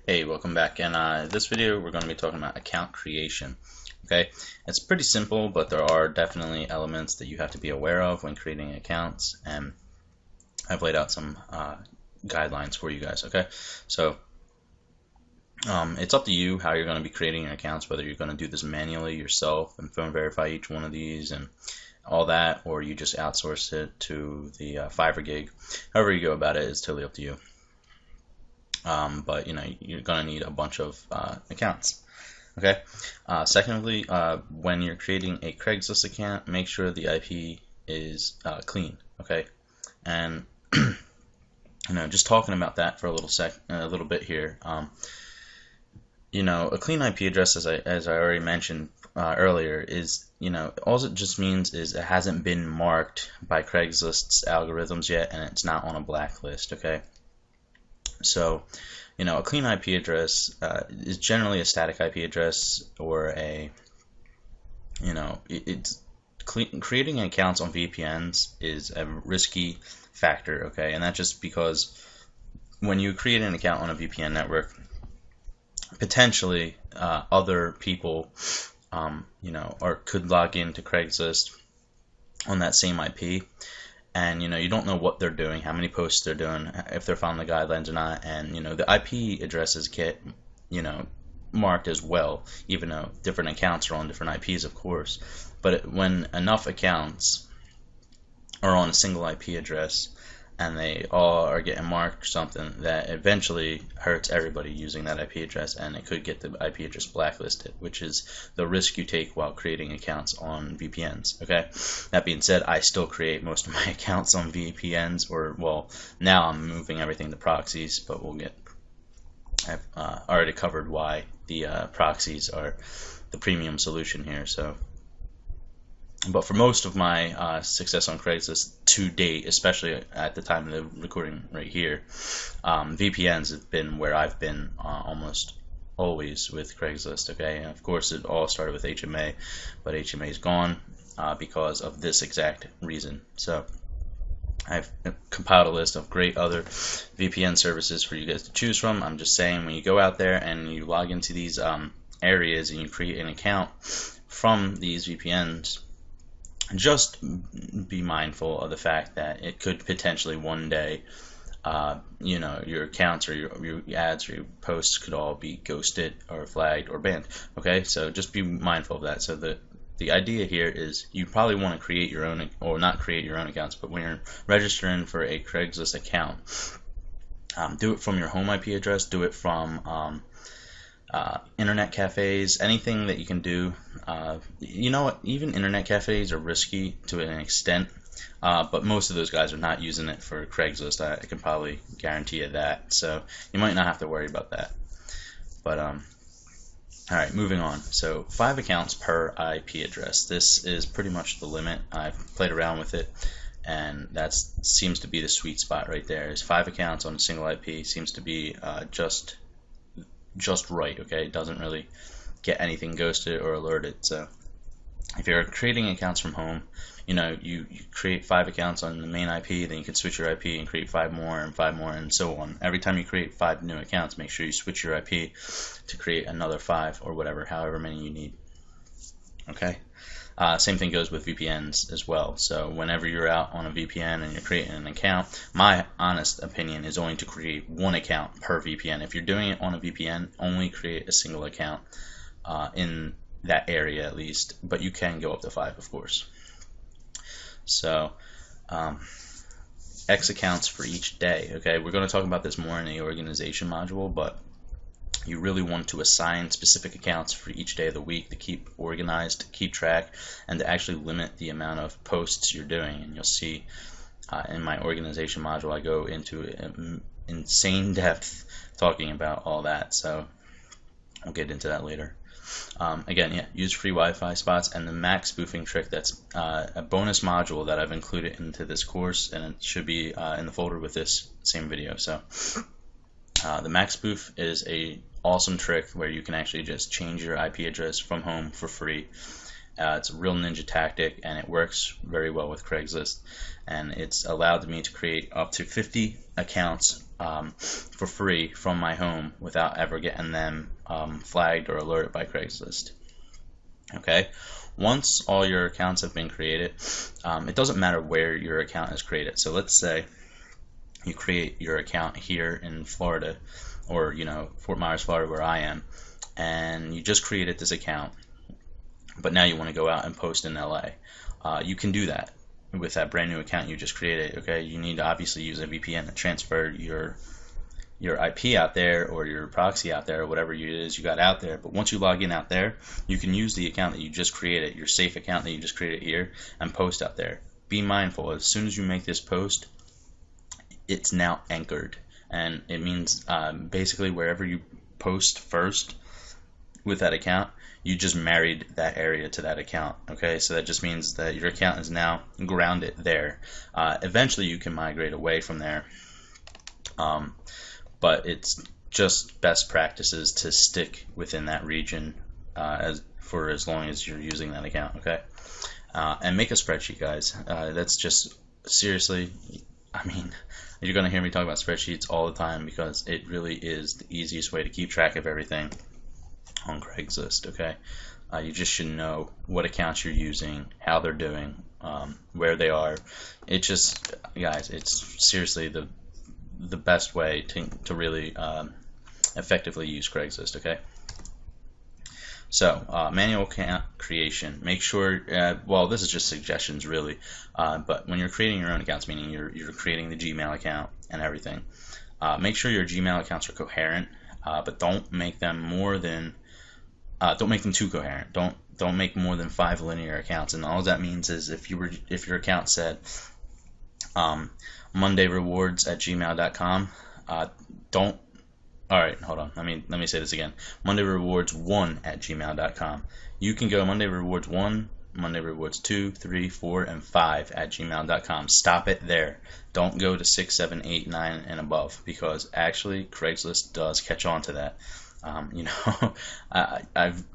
Hey, welcome back. In this video, we're going to be talking about account creation. Okay, it's pretty simple, but there are definitely elements that you have to be aware of when creating accounts, and I've laid out some guidelines for you guys. Okay, so it's up to you how you're going to be creating your accounts, whether you're going to do this manually yourself and phone verify each one of these and all that, or you just outsource it to the Fiverr gig. However you go about it is totally up to you. But you're going to need a bunch of accounts. Okay. Secondly, when you're creating a Craigslist account, make sure the IP is clean. Okay, and just talking about that for a little bit here. A clean IP address, as I already mentioned earlier, is all it just means is it hasn't been marked by Craigslist's algorithms yet, and it's not on a blacklist. Okay. So, a clean IP address is generally a static IP address, or creating accounts on VPNs is a risky factor, okay? And that's just because when you create an account on a VPN network, potentially other people, could log into Craigslist on that same IP. And you don't know what they're doing, how many posts they're doing, if they're following the guidelines or not. And the IP addresses get marked as well, even though different accounts are on different IPs, of course. But when enough accounts are on a single IP address and they all are getting marked something, that eventually hurts everybody using that IP address, and it could get the IP address blacklisted, which is the risk you take while creating accounts on VPNs. Okay. That being said, I still create most of my accounts on VPNs, now I'm moving everything to proxies, but I've already covered why the proxies are the premium solution here. But for most of my success on Craigslist to date, especially at the time of the recording right here, VPNs have been where I've been almost always with Craigslist. Okay, and of course it all started with HMA, but HMA is gone because of this exact reason. So I've compiled a list of great other VPN services for you guys to choose from. I'm just saying, when you go out there and you log into these areas and you create an account from these VPNs, just be mindful of the fact that it could potentially one day, your accounts or your ads or your posts could all be ghosted or flagged or banned. Okay, so just be mindful of that. So the idea here is you probably want to create your own, or not create your own accounts, but when you're registering for a Craigslist account, do it from your home IP address, do it from internet cafes, anything that you can do. Even internet cafes are risky to an extent, but most of those guys are not using it for Craigslist. I can probably guarantee you that, so you might not have to worry about that. But alright, moving on. So 5 accounts per IP address. This is pretty much the limit. I've played around with it, and that seems to be the sweet spot right there. Is 5 accounts on a single IP seems to be just right. Okay, it doesn't really get anything ghosted or alerted. So if you're creating accounts from home, you create 5 accounts on the main IP, then you can switch your IP and create 5 more and 5 more and so on. Every time you create 5 new accounts, make sure you switch your IP to create another 5 or whatever, however many you need. Okay. Same thing goes with VPNs as well. So whenever you're out on a VPN and you're creating an account, my honest opinion is only to create 1 account per VPN. If you're doing it on a VPN, only create a single account in that area at least, but you can go up to 5, of course. So X accounts for each day. Okay, we're going to talk about this more in the organization module, but you really want to assign specific accounts for each day of the week to keep organized, to keep track, and to actually limit the amount of posts you're doing. And you'll see in my organization module, I go into insane depth talking about all that. So I'll get into that later. Again, use free Wi-Fi spots, and the MAC spoofing trick, that's a bonus module that I've included into this course, and it should be in the folder with this same video. So the MAC spoof is a awesome trick where you can actually just change your IP address from home for free. It's a real ninja tactic, and it works very well with Craigslist, and it's allowed me to create up to 50 accounts for free from my home without ever getting them flagged or alerted by Craigslist. Okay, once all your accounts have been created, it doesn't matter where your account is created. So let's say you create your account here in Florida, or Fort Myers, Florida, where I am, and you just created this account, but now you want to go out and post in LA. You can do that with that brand new account you just created. Okay, you need to obviously use a VPN to transfer your IP out there, or your proxy out there, or whatever it is you got out there. But once you log in out there, you can use the account that you just created, your safe account that you just created here, and post out there. Be mindful, as soon as you make this post, it's now anchored, and it means basically wherever you post first with that account, you just married that area to that account. Okay, so that just means that your account is now grounded there. Eventually you can migrate away from there, but it's just best practices to stick within that region for as long as you're using that account. Okay, and make a spreadsheet, guys. That's just, seriously, I mean, you're going to hear me talk about spreadsheets all the time, because it really is the easiest way to keep track of everything on Craigslist. Okay, you just should know what accounts you're using, how they're doing, where they are. It just, guys, it's seriously the best way to really effectively use Craigslist. Okay, so manual account creation. Make sure, well, this is just suggestions really, but when you're creating your own accounts, meaning you're creating the Gmail account and everything, make sure your Gmail accounts are coherent, but don't make them too coherent. Don't make more than 5 linear accounts. And all that means is if your account said mondayrewards@gmail.com, don't. All right, hold on. Let me say this again. mondayrewards1@gmail.com. You can go mondayrewards1, mondayrewards2, 3, 4, and 5 at gmail.com. Stop it there. Don't go to 6, 7, 8, 9, and above, because actually Craigslist does catch on to that. I've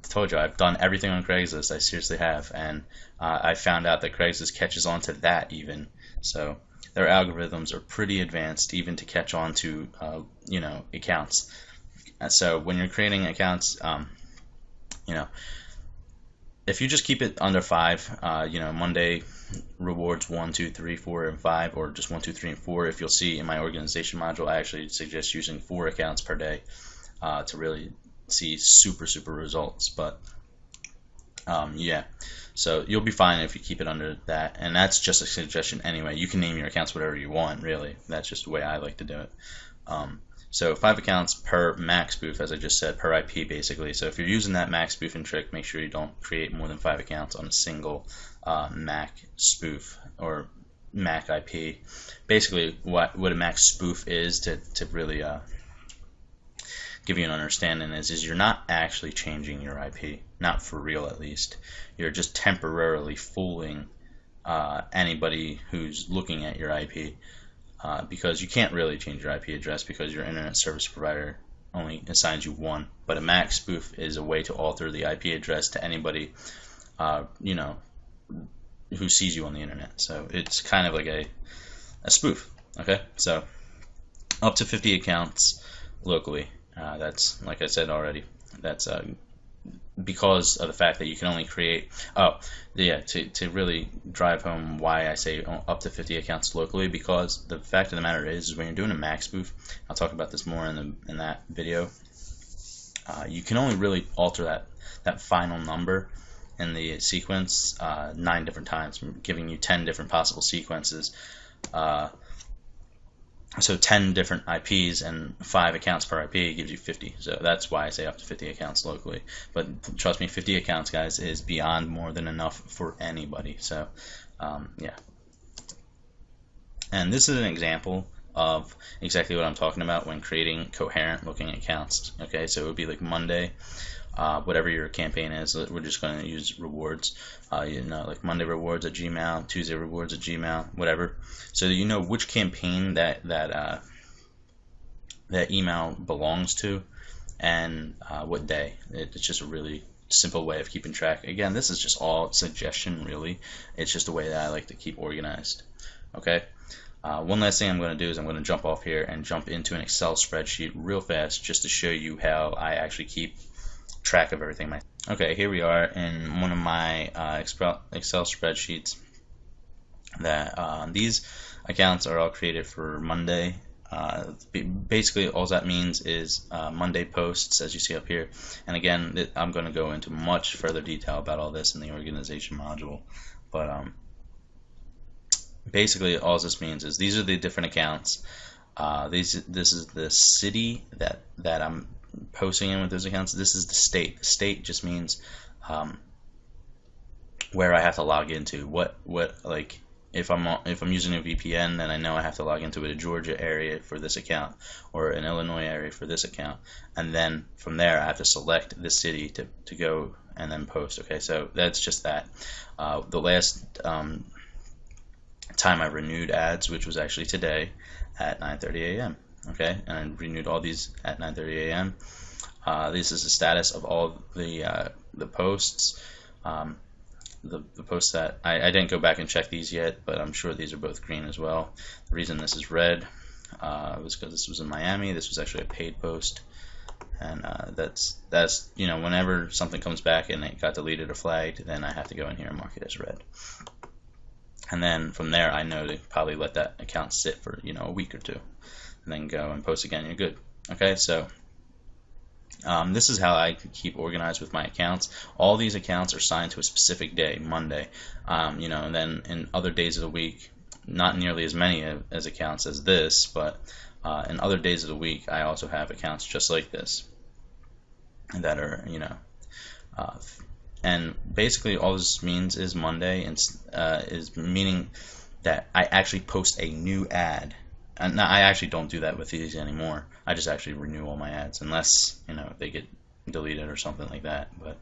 told you, I've done everything on Craigslist. I seriously have, and I found out that Craigslist catches on to that even. So their algorithms are pretty advanced, even to catch on to accounts. And so when you're creating accounts, if you just keep it under 5, Monday rewards 1, 2, 3, 4, and 5, or just 1, 2, 3, and 4. If you'll see in my organization module, I actually suggest using 4 accounts per day to really see super results. But yeah, so you'll be fine if you keep it under that, and that's just a suggestion anyway. You can name your accounts whatever you want, really. That's just the way I like to do it. So 5 accounts per Mac spoof, as I just said, per IP basically. So if you're using that Mac spoofing trick, make sure you don't create more than 5 accounts on a single Mac spoof or Mac IP. Basically, what a Mac spoof is, to really give you an understanding, is you're not actually changing your IP, not for real at least. You're just temporarily fooling anybody who's looking at your IP, because you can't really change your IP address, because your internet service provider only assigns you one. But a Mac spoof is a way to alter the IP address to anybody who sees you on the internet. So it's kind of like a spoof. Okay, so up to 50 accounts locally. That's, like I said already, that's because of the fact that you can only create, to really drive home why I say up to 50 accounts locally, because the fact of the matter is when you're doing a Mac spoof, I'll talk about this more in that video, you can only really alter that final number in the sequence 9 different times, giving you 10 different possible sequences. So 10 different IPs and 5 accounts per IP gives you 50. So that's why I say up to 50 accounts locally. But trust me, 50 accounts, guys, is beyond more than enough for anybody. So yeah. And this is an example of exactly what I'm talking about when creating coherent looking accounts. Okay, so it would be like Monday, whatever your campaign is, we're just going to use rewards, like Monday rewards at Gmail, Tuesday rewards at Gmail, whatever, so that you know which campaign that email belongs to, and what day. It's just a really simple way of keeping track. Again, this is just all suggestion, really. It's just a way that I like to keep organized. Okay, One last thing I'm going to do is I'm going to jump off here and jump into an Excel spreadsheet real fast just to show you how I actually keep track of everything. Okay, here we are in one of my Excel spreadsheets. That these accounts are all created for Monday. Basically, all that means is Monday posts, as you see up here. And again, I'm going to go into much further detail about all this in the organization module. But basically, all this means is these are the different accounts. This is the city that I'm posting in with those accounts. This is the state. The state just means where I have to log into. What like. If I'm using a VPN, then I know I have to log into a Georgia area for this account or an Illinois area for this account, and then from there I have to select the city to go and then post. Okay, so that's just that. The last time I renewed ads, which was actually today at 9:30 a.m. Okay, and I renewed all these at 9:30 a.m. This is the status of all the posts. The posts that I didn't go back and check these yet, but I'm sure these are both green as well. The reason this is red was because this was in Miami. This was actually a paid post, and that's whenever something comes back and it got deleted or flagged, then I have to go in here and mark it as red. And then from there, I know to probably let that account sit for a week or two, and then go and post again. You're good. Okay, so. This is how I keep organized with my accounts. All these accounts are signed to a specific day, Monday. And then in other days of the week, not nearly as many as accounts as this, but in other days of the week, I also have accounts just like this that are, and basically all this means is Monday is meaning that I actually post a new ad. And I actually don't do that with these anymore. I just actually renew all my ads unless they get deleted or something like that. But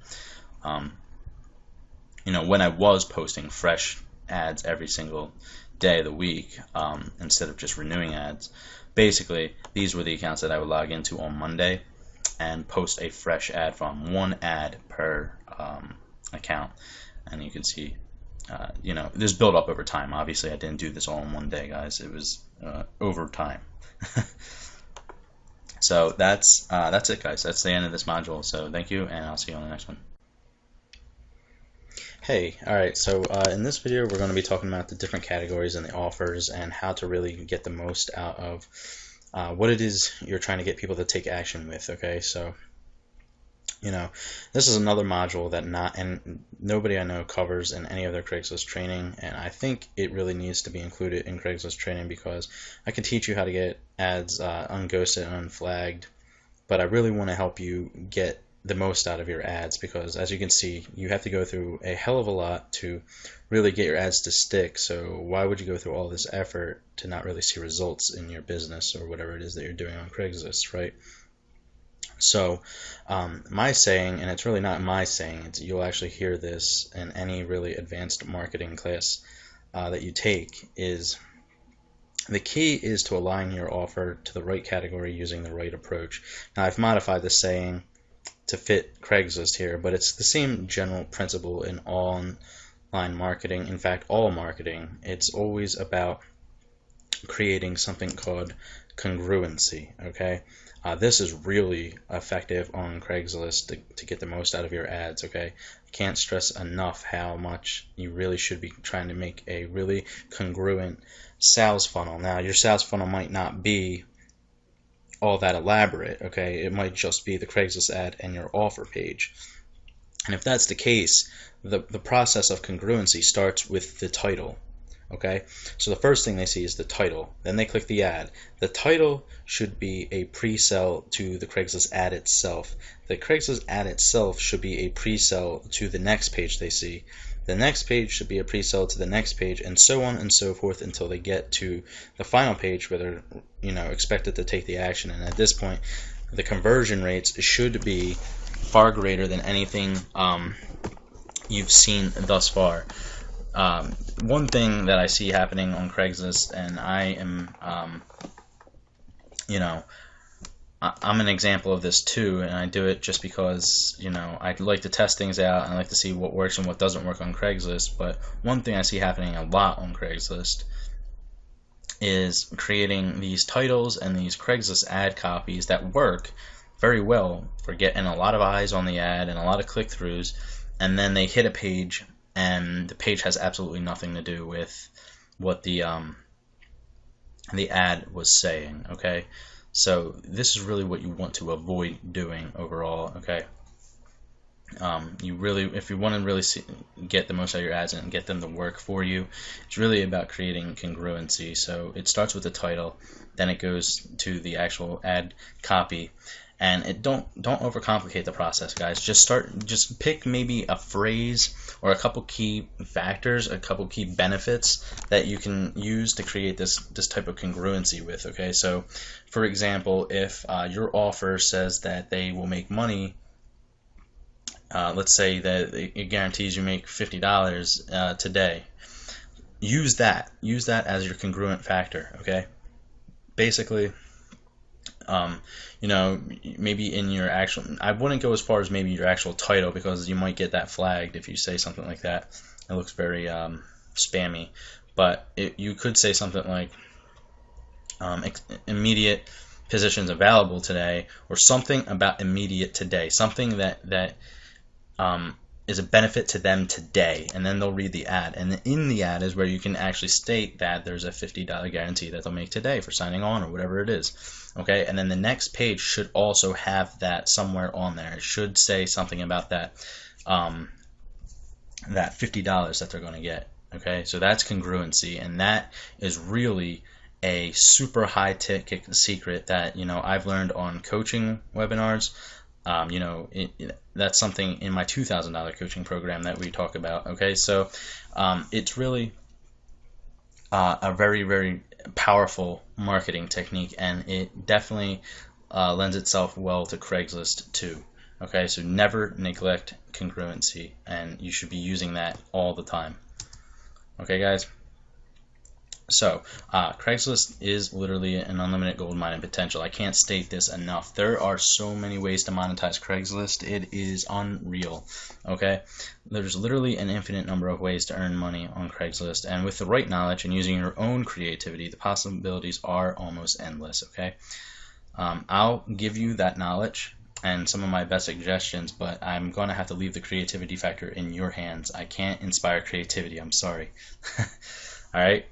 when I was posting fresh ads every single day of the week instead of just renewing ads, basically these were the accounts that I would log into on Monday and post a fresh ad from, one ad per account. And you can see this built up over time. Obviously I didn't do this all in one day, guys. It was over time. So that's it, guys. That's the end of this module. So thank you, and I'll see you on the next one. Hey, alright, so in this video we're going to be talking about the different categories and the offers and how to really get the most out of what it is you're trying to get people to take action with. Okay, so this is another module that nobody I know covers in any of their Craigslist training, and I think it really needs to be included in Craigslist training because I can teach you how to get ads unghosted and unflagged, but I really want to help you get the most out of your ads because, as you can see, you have to go through a hell of a lot to really get your ads to stick. So why would you go through all this effort to not really see results in your business or whatever it is that you're doing on Craigslist, right? So my saying, and it's really not my saying, you'll actually hear this in any really advanced marketing class that you take, is the key is to align your offer to the right category using the right approach. Now I've modified the saying to fit Craigslist here, but it's the same general principle in online marketing. In fact, all marketing. It's always about creating something called congruency. Okay, this is really effective on Craigslist to get the most out of your ads. Okay, I can't stress enough how much you really should be trying to make a really congruent sales funnel. Now, your sales funnel might not be all that elaborate. Okay, it might just be the Craigslist ad and your offer page. And if that's the case, the process of congruency starts with the title. Okay, so the first thing they see is the title. Then they click the ad. The title should be a pre-sell to the Craigslist ad itself. The Craigslist ad itself should be a pre-sell to the next page they see. The next page should be a pre-sell to the next page, and so on and so forth until they get to the final page where they're expected to take the action. And at this point, the conversion rates should be far greater than anything you've seen thus far. One thing that I see happening on Craigslist, and I am, I'm an example of this too, and I do it just because, I like to test things out and I like to see what works and what doesn't work on Craigslist. But one thing I see happening a lot on Craigslist is creating these titles and these Craigslist ad copies that work very well for getting a lot of eyes on the ad and a lot of click-throughs, and then they hit a page and the page has absolutely nothing to do with what the ad was saying. Okay, so this is really what you want to avoid doing overall. Okay, if you want to really get the most out of your ads and get them to work for you, it's really about creating congruency. So it starts with the title, then it goes to the actual ad copy, and don't overcomplicate the process, guys. Just pick maybe a phrase or a couple key factors, a couple key benefits that you can use to create this type of congruency with. Okay, so for example, if your offer says that they will make money, let's say that it guarantees you make $50 today. Use that as your congruent factor. Okay, basically, maybe in your actual, I wouldn't go as far as maybe your actual title, because you might get that flagged if you say something like that. It looks very spammy. But you could say something like immediate positions available today, or something about immediate today, something that is a benefit to them today, and then they'll read the ad. And in the ad is where you can actually state that there's a $50 guarantee that they'll make today for signing on, or whatever it is. Okay, and then the next page should also have that somewhere on there. It should say something about that that $50 that they're going to get. Okay, so that's congruency, and that is really a super high ticket secret that I've learned on coaching webinars. That's something in my $2,000 coaching program that we talk about. Okay, so it's really a very, very powerful marketing technique, and it definitely lends itself well to Craigslist too. Okay, so never neglect congruency, and you should be using that all the time. Okay, guys. So, Craigslist is literally an unlimited gold mine in potential. I can't state this enough. There are so many ways to monetize Craigslist. It is unreal. Okay? There's literally an infinite number of ways to earn money on Craigslist. And with the right knowledge and using your own creativity, the possibilities are almost endless. Okay? I'll give you that knowledge and some of my best suggestions, but I'm going to have to leave the creativity factor in your hands. I can't inspire creativity. I'm sorry. All right?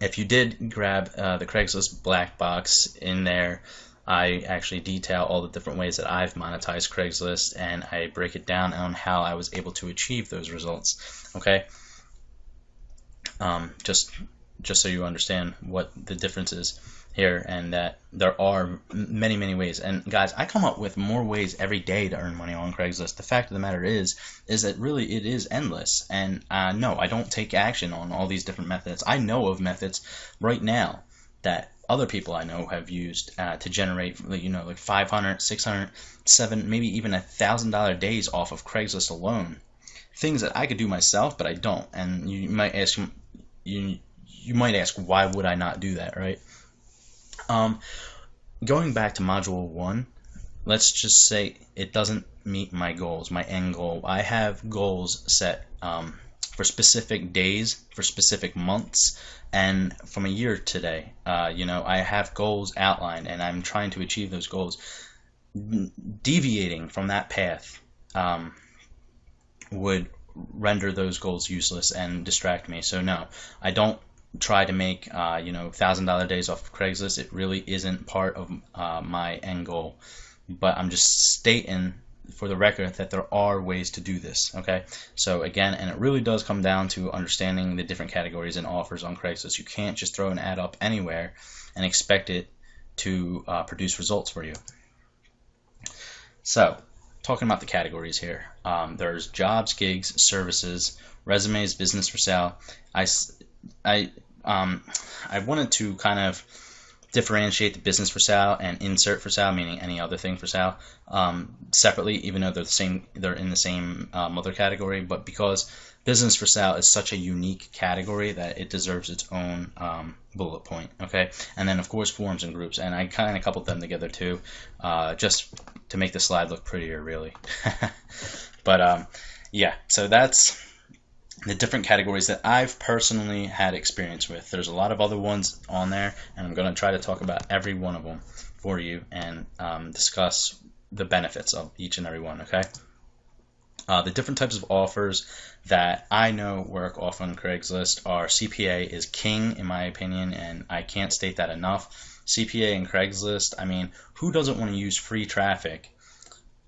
If you did grab the Craigslist black box, in there I actually detail all the different ways that I've monetized Craigslist, and I break it down on how I was able to achieve those results. Okay, just so you understand what the difference is here, and that there are many ways. And guys, I come up with more ways every day to earn money on Craigslist. The fact of the matter is that really it is endless. And no, I don't take action on all these different methods. I know of methods right now that other people I know have used to generate, like 500, 600, 700, maybe even $1,000 days off of Craigslist alone. Things that I could do myself, but I don't. And you might ask, why would I not do that, right? Going back to module 1, let's just say it doesn't meet my goals, my end goal. I have goals set for specific days, for specific months, and from a year today. I have goals outlined, and I'm trying to achieve those goals. Deviating from that path would render those goals useless and distract me. So no, I don't try to make $1,000 days off of Craigslist. It really isn't part of my end goal, but I'm just stating for the record that there are ways to do this. Okay, so again, and it really does come down to understanding the different categories and offers on Craigslist. You can't just throw an ad up anywhere and expect it to produce results for you. So, talking about the categories here, there's jobs, gigs, services, resumes, business for sale. I wanted to kind of differentiate the business for sale and insert for sale, meaning any other thing for sale, separately, even though they're in the same mother category. But because business for sale is such a unique category that it deserves its own bullet point. Okay, and then of course forums and groups, and I kind of coupled them together too, just to make the slide look prettier, really. But yeah, so that's the different categories that I've personally had experience with. There's a lot of other ones on there, and I'm going to try to talk about every one of them for you and discuss the benefits of each and every one, okay? The different types of offers that I know work off on Craigslist are CPA is king, in my opinion, and I can't state that enough. CPA and Craigslist, I mean, who doesn't want to use free traffic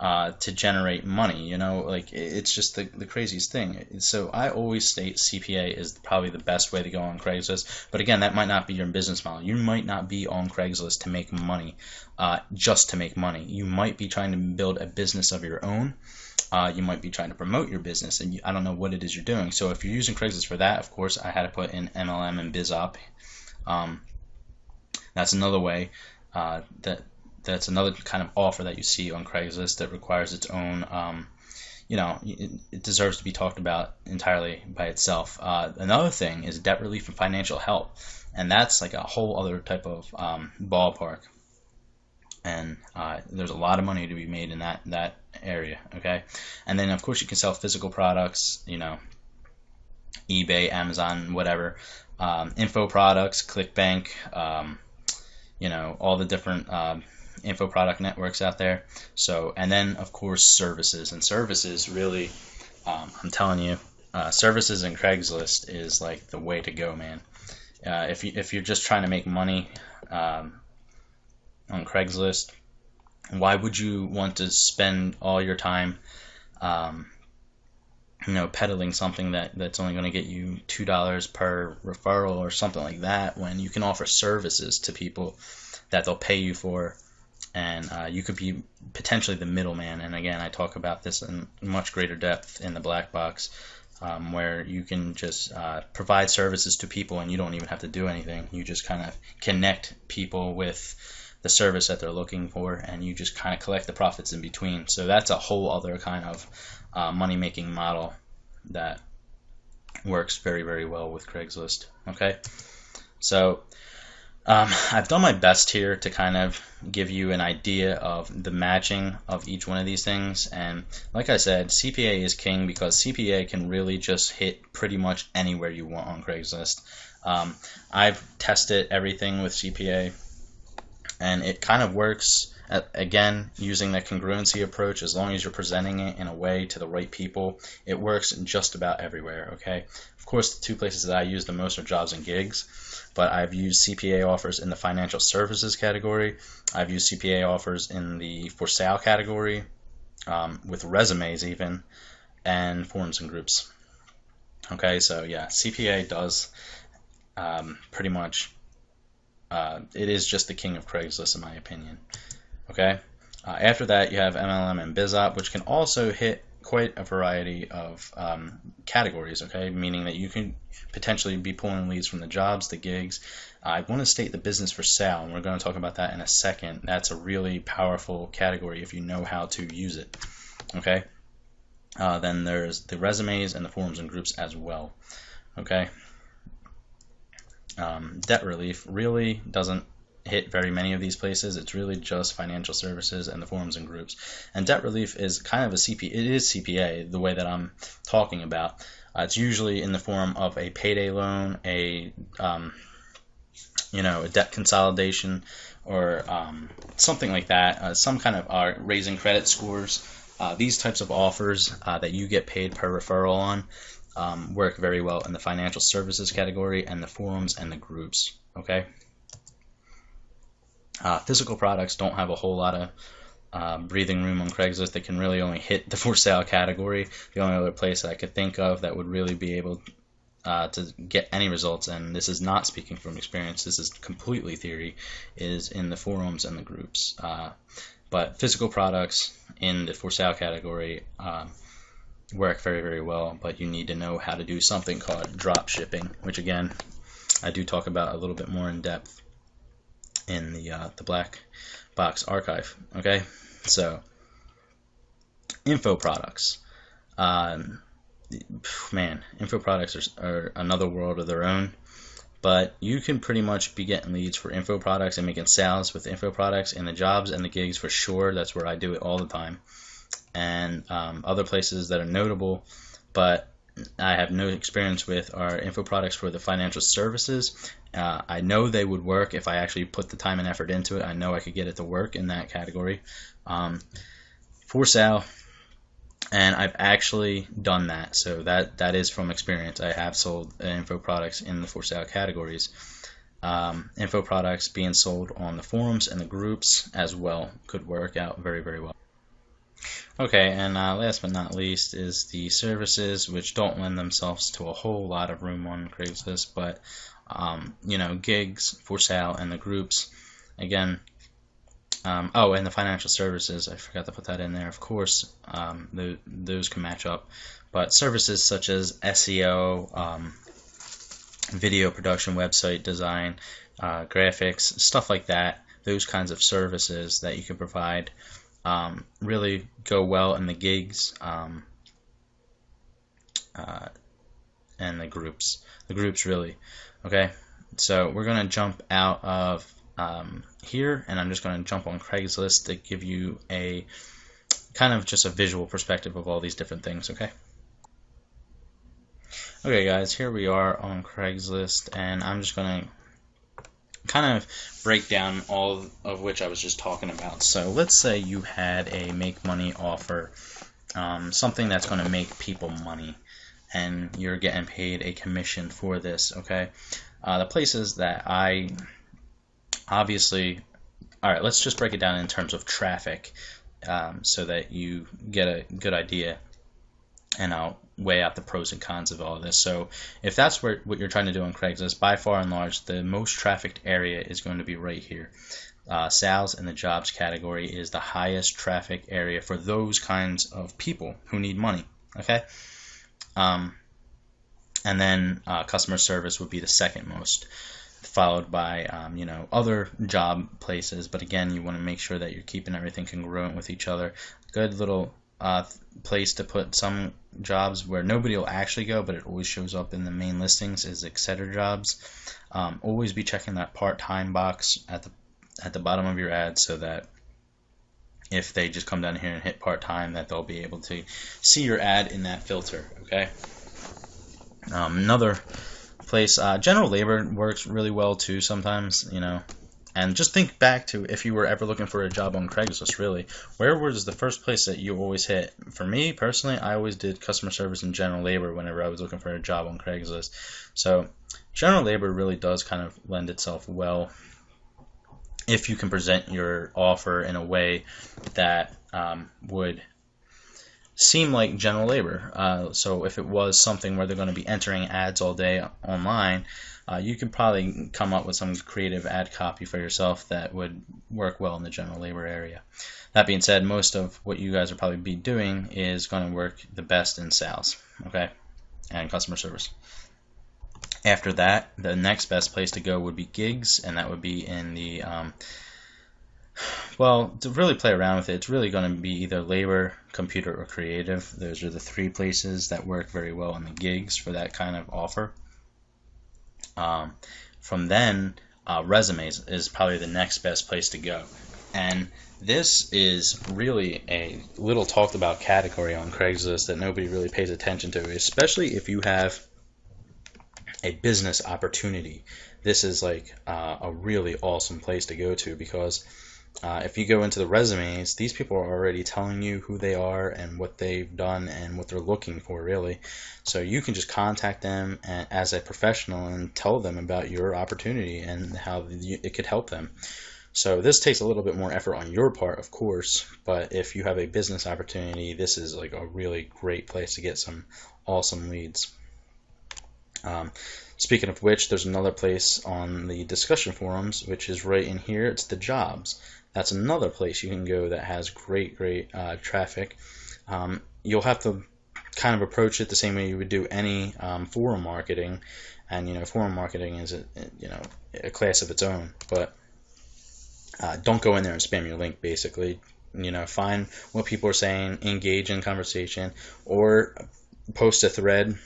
to generate money? You know, like it's just the craziest thing. So I always state CPA is probably the best way to go on Craigslist. But again, that might not be your business model. You might not be on Craigslist to make money, just to make money. You might be trying to build a business of your own. You might be trying to promote your business, and I don't know what it is you're doing. So if you're using Craigslist for that, of course, I had to put in MLM and BizOp. That's another way. That's another kind of offer that you see on Craigslist that requires its own. It deserves to be talked about entirely by itself. Another thing is debt relief and financial help, and that's like a whole other type of ballpark. And there's a lot of money to be made in that area, okay? And then, of course, you can sell physical products, eBay, Amazon, whatever, info products, ClickBank, all the different info product networks out there. So, and then, of course, services. And services really, I'm telling you, services and Craigslist is like the way to go, man. If you're just trying to make money on Craigslist, why would you want to spend all your time peddling something that's only going to get you $2 per referral or something like that, when you can offer services to people that they'll pay you for, and you could be potentially the middleman. And again, I talk about this in much greater depth in the black box, where you can just provide services to people and you don't even have to do anything. You just kind of connect people with the service that they're looking for, and you just kind of collect the profits in between. So that's a whole other kind of money-making model that works very, very well with Craigslist. Okay, so I've done my best here to kind of give you an idea of the matching of each one of these things. And like I said, CPA is king because CPA can really just hit pretty much anywhere you want on Craigslist. I've tested everything with CPA, and it kind of works, again, using the congruency approach. As long as you're presenting it in a way to the right people, it works just about everywhere, okay? Of course, the two places that I use the most are jobs and gigs, but I've used CPA offers in the financial services category. I've used CPA offers in the for sale category, with resumes even, and forums and groups. Okay, so yeah, CPA does pretty much, it is just the king of Craigslist in my opinion. Okay, after that you have MLM and BizOp, which can also hit quite a variety of categories, okay, meaning that you can potentially be pulling leads from the jobs, the gigs. I want to state the business for sale, and we're going to talk about that in a second. That's a really powerful category if you know how to use it. Okay, then there's the resumes and the forums and groups as well. Okay, debt relief really doesn't hit very many of these places. It's really just financial services and the forums and groups. And debt relief is kind of it is CPA, the way that I'm talking about. It's usually in the form of a payday loan, a debt consolidation, or something like that. Some kind of raising credit scores. These types of offers that you get paid per referral on work very well in the financial services category and the forums and the groups. Okay. Physical products don't have a whole lot of breathing room on Craigslist. They can really only hit the for sale category. The only other place that I could think of that would really be able to get any results, and this is not speaking from experience, this is completely theory, is in the forums and the groups. But physical products in the for sale category work very, very well, but you need to know how to do something called drop shipping, which again I do talk about a little bit more in depth in the black box archive. Okay, so info products, man, info products are another world of their own, but you can pretty much be getting leads for info products and making sales with info products in the jobs and the gigs for sure. That's where I do it all the time. And other places that are notable, but I have no experience with are info products for the financial services. I know they would work if I actually put the time and effort into it. I know I could get it to work in that category. For sale, and I've actually done that, so that is from experience. I have sold info products in the for sale categories. Info products being sold on the forums and the groups as well could work out very, very well. Okay, and last but not least is the services, which don't lend themselves to a whole lot of room on Craigslist, but gigs, for sale, and the groups. Again, oh, and the financial services, I forgot to put that in there. Of course, those can match up, but services such as SEO, video production, website design, graphics, stuff like that, those kinds of services that you can provide really go well in the gigs and the groups. The groups really. Okay, so we're going to jump out of here, and I'm just going to jump on Craigslist to give you a kind of just a visual perspective of all these different things. Okay guys, here we are on Craigslist, and I'm just going to kind of break down all of which I was just talking about. So let's say you had a make money offer, something that's going to make people money, and you're getting paid a commission for this. Okay, the places that I obviously, all right, let's just break it down in terms of traffic, so that you get a good idea, and I'll weigh out the pros and cons of all of this. So if that's what you're trying to do on Craigslist, by far and large, the most trafficked area is going to be right here. Sales in the jobs category is the highest traffic area for those kinds of people who need money. Okay, and then customer service would be the second most, followed by other job places. But again, you want to make sure that you're keeping everything congruent with each other. Good little place to put some jobs where nobody will actually go, but it always shows up in the main listings, is Etc. jobs. Always be checking that part-time box at the bottom of your ad, so that if they just come down here and hit part-time, that they'll be able to see your ad in that filter. Okay. Another place, general labor works really well too sometimes, and just think back to if you were ever looking for a job on Craigslist, really, where was the first place that you always hit? For me personally, I always did customer service and general labor whenever I was looking for a job on Craigslist. So general labor really does kind of lend itself well if you can present your offer in a way that would seem like general labor. So if it was something where they're going to be entering ads all day online, you could probably come up with some creative ad copy for yourself that would work well in the general labor area. That being said, most of what you guys will probably be doing is going to work the best in sales, okay, and customer service. After that, the next best place to go would be gigs, and that would be in the well, to really play around with it, it's really going to be either labor, computer, or creative. Those are the three places that work very well in the gigs for that kind of offer. From then, resumes is probably the next best place to go. And this is really a little talked about category on Craigslist that nobody really pays attention to, especially if you have a business opportunity. This is like a really awesome place to go to, because if you go into the resumes, these people are already telling you who they are and what they've done and what they're looking for, really. So you can just contact them as a professional and tell them about your opportunity and how it could help them. So this takes a little bit more effort on your part, of course, but if you have a business opportunity, this is like a really great place to get some awesome leads. Speaking of which, there's another place on the discussion forums, which is right in here. It's the jobs. That's another place you can go that has great traffic. You'll have to kind of approach it the same way you would do any forum marketing, and forum marketing is a class of its own. But don't go in there and spam your link. Basically, find what people are saying, engage in conversation, or post a thread,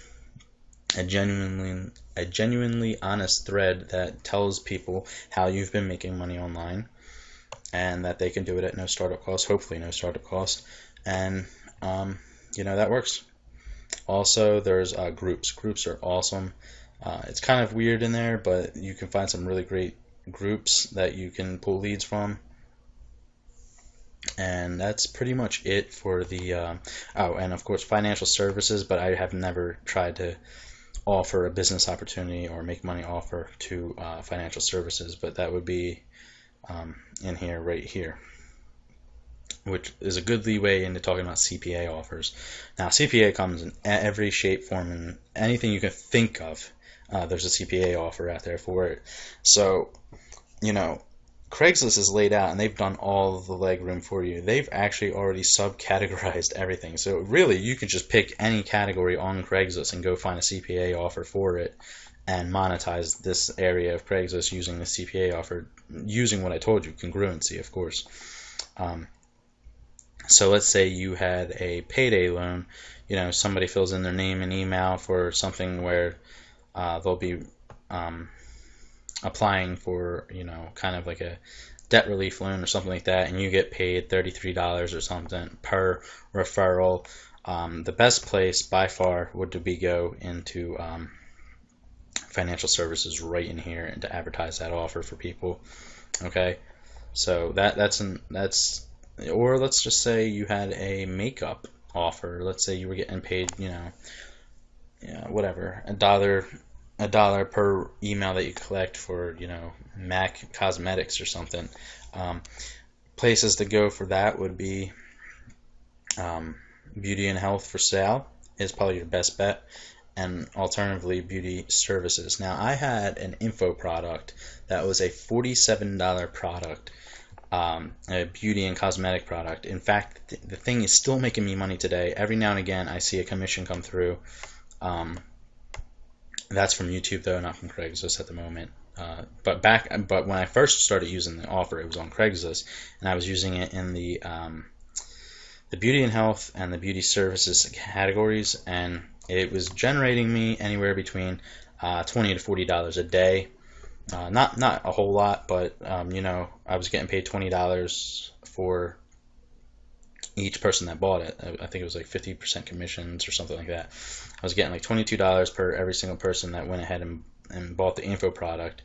a genuinely honest thread that tells people how you've been making money online, and that they can do it at no startup cost, hopefully no startup cost, and that works. Also, there's groups. Groups are awesome. It's kind of weird in there, but you can find some really great groups that you can pull leads from. And that's pretty much it for the oh, and of course financial services, but I have never tried to offer a business opportunity or make money offer to financial services, but that would be in here, right here, which is a good leeway into talking about CPA offers. Now, CPA comes in every shape, form, and anything you can think of. There's a CPA offer out there for it. So, you know, Craigslist is laid out and they've done all the leg room for you. They've actually already subcategorized everything. So really, you can just pick any category on Craigslist and go find a CPA offer for it and monetize this area of Craigslist using the CPA offer, using what I told you, congruency, of course. So let's say you had a payday loan. You know, somebody fills in their name and email for something where they'll be applying for, you know, kind of like a debt relief loan or something like that, and you get paid $33 or something per referral. The best place by far would be go into financial services right in here and to advertise that offer for people. Okay, so that's or let's just say you had a makeup offer. Let's say you were getting paid, you know, whatever, a dollar per email that you collect for, you know, MAC Cosmetics or something. Places to go for that would be Beauty and Health for Sale is probably your best bet, and alternatively Beauty Services. Now, I had an info product that was a $47 product, a beauty and cosmetic product. In fact, the thing is still making me money today. Every now and again I see a commission come through. That's from YouTube though, not from Craigslist at the moment. But when I first started using the offer, it was on Craigslist, and I was using it in the beauty and health and the beauty services categories, and it was generating me anywhere between $20 to $40 a day. Not a whole lot, but you know, I was getting paid $20 for each person that bought it. I think it was like 50% commissions or something like that. I was getting like $22 per every single person that went ahead and bought the info product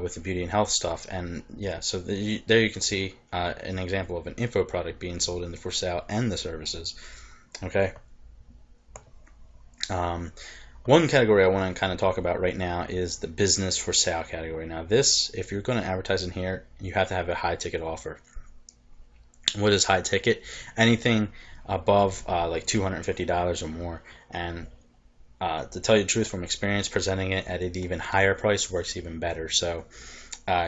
with the beauty and health stuff. And yeah, so there you can see an example of an info product being sold in the for sale and the services. Okay. One category I want to kind of talk about right now is the business for sale category. Now this, if you're going to advertise in here, you have to have a high ticket offer. What is high ticket? Anything above like $250 or more. And to tell you the truth, from experience, presenting it at an even higher price works even better. So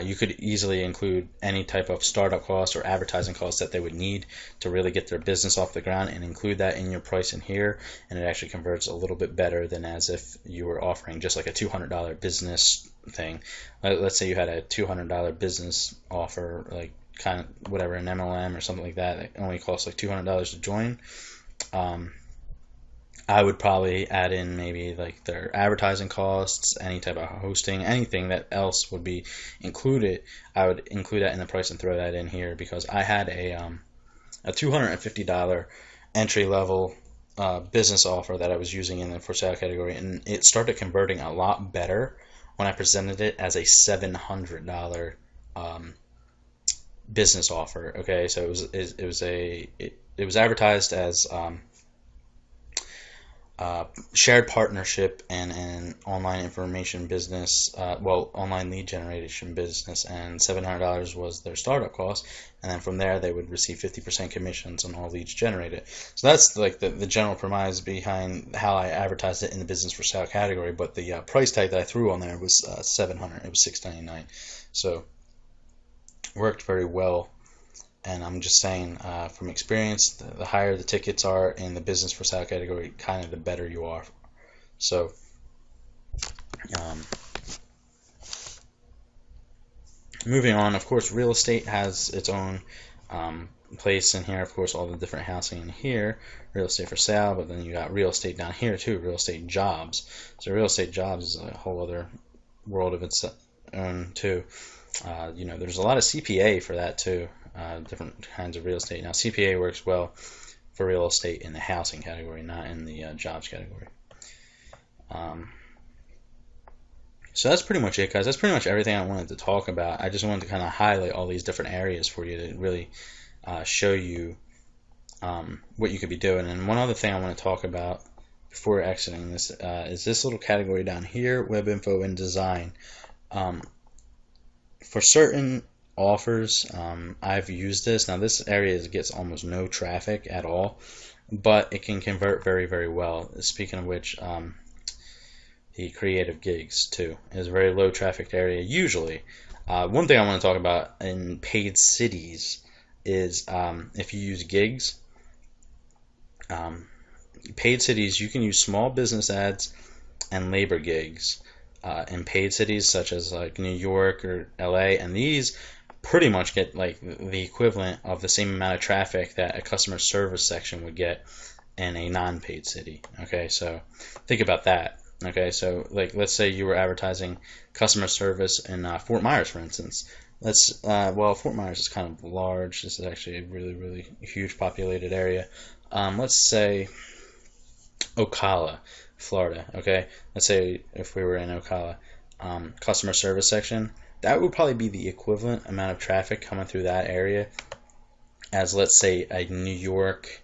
you could easily include any type of startup cost or advertising costs that they would need to really get their business off the ground, and include that in your price in here, and it actually converts a little bit better than as if you were offering just like a $200 business thing. Let's say you had a $200 business offer, like kind of whatever, an MLM or something like that. It only costs like $200 to join. I would probably add in maybe like their advertising costs, any type of hosting, anything that else would be included. I would include that in the price and throw that in here, because I had a $250 entry level business offer that I was using in the for sale category, and it started converting a lot better when I presented it as a $700 business offer. Okay, so it was advertised as shared partnership and an online information business, online lead generation business, and $700 was their startup cost, and then from there they would receive 50% commissions on all leads generated. So that's like the general premise behind how I advertised it in the business for sale category. But the price tag that I threw on there was $700. It was $699. So worked very well. And I'm just saying, from experience, the higher the tickets are in the business for sale category, kind of the better you are. So, moving on, of course, real estate has its own place in here. Of course, all the different housing in here, real estate for sale, but then you got real estate down here too, real estate jobs. So real estate jobs is a whole other world of its own too. There's a lot of CPA for that too. Different kinds of real estate. Now, CPA works well for real estate in the housing category, not in the jobs category. So that's pretty much it, guys. That's pretty much everything I wanted to talk about. I just wanted to kind of highlight all these different areas for you to really show you what you could be doing. And one other thing I want to talk about before exiting this is this little category down here, web info and design. For certain offers, I've used this. Now this area gets almost no traffic at all, but it can convert very, very well. Speaking of which, the creative gigs too is a very low traffic area usually. One thing I want to talk about in paid cities is if you use gigs, paid cities, you can use small business ads and labor gigs in paid cities such as like New York or LA, and these pretty much get like the equivalent of the same amount of traffic that a customer service section would get in a non-paid city. Okay, so think about that. Okay, so like let's say you were advertising customer service in Fort Myers, for instance. Well, Fort Myers is kind of large. This is actually a really, really huge populated area. Let's say Ocala, Florida. Okay, let's say if we were in Ocala, customer service section, that would probably be the equivalent amount of traffic coming through that area as, let's say, a New York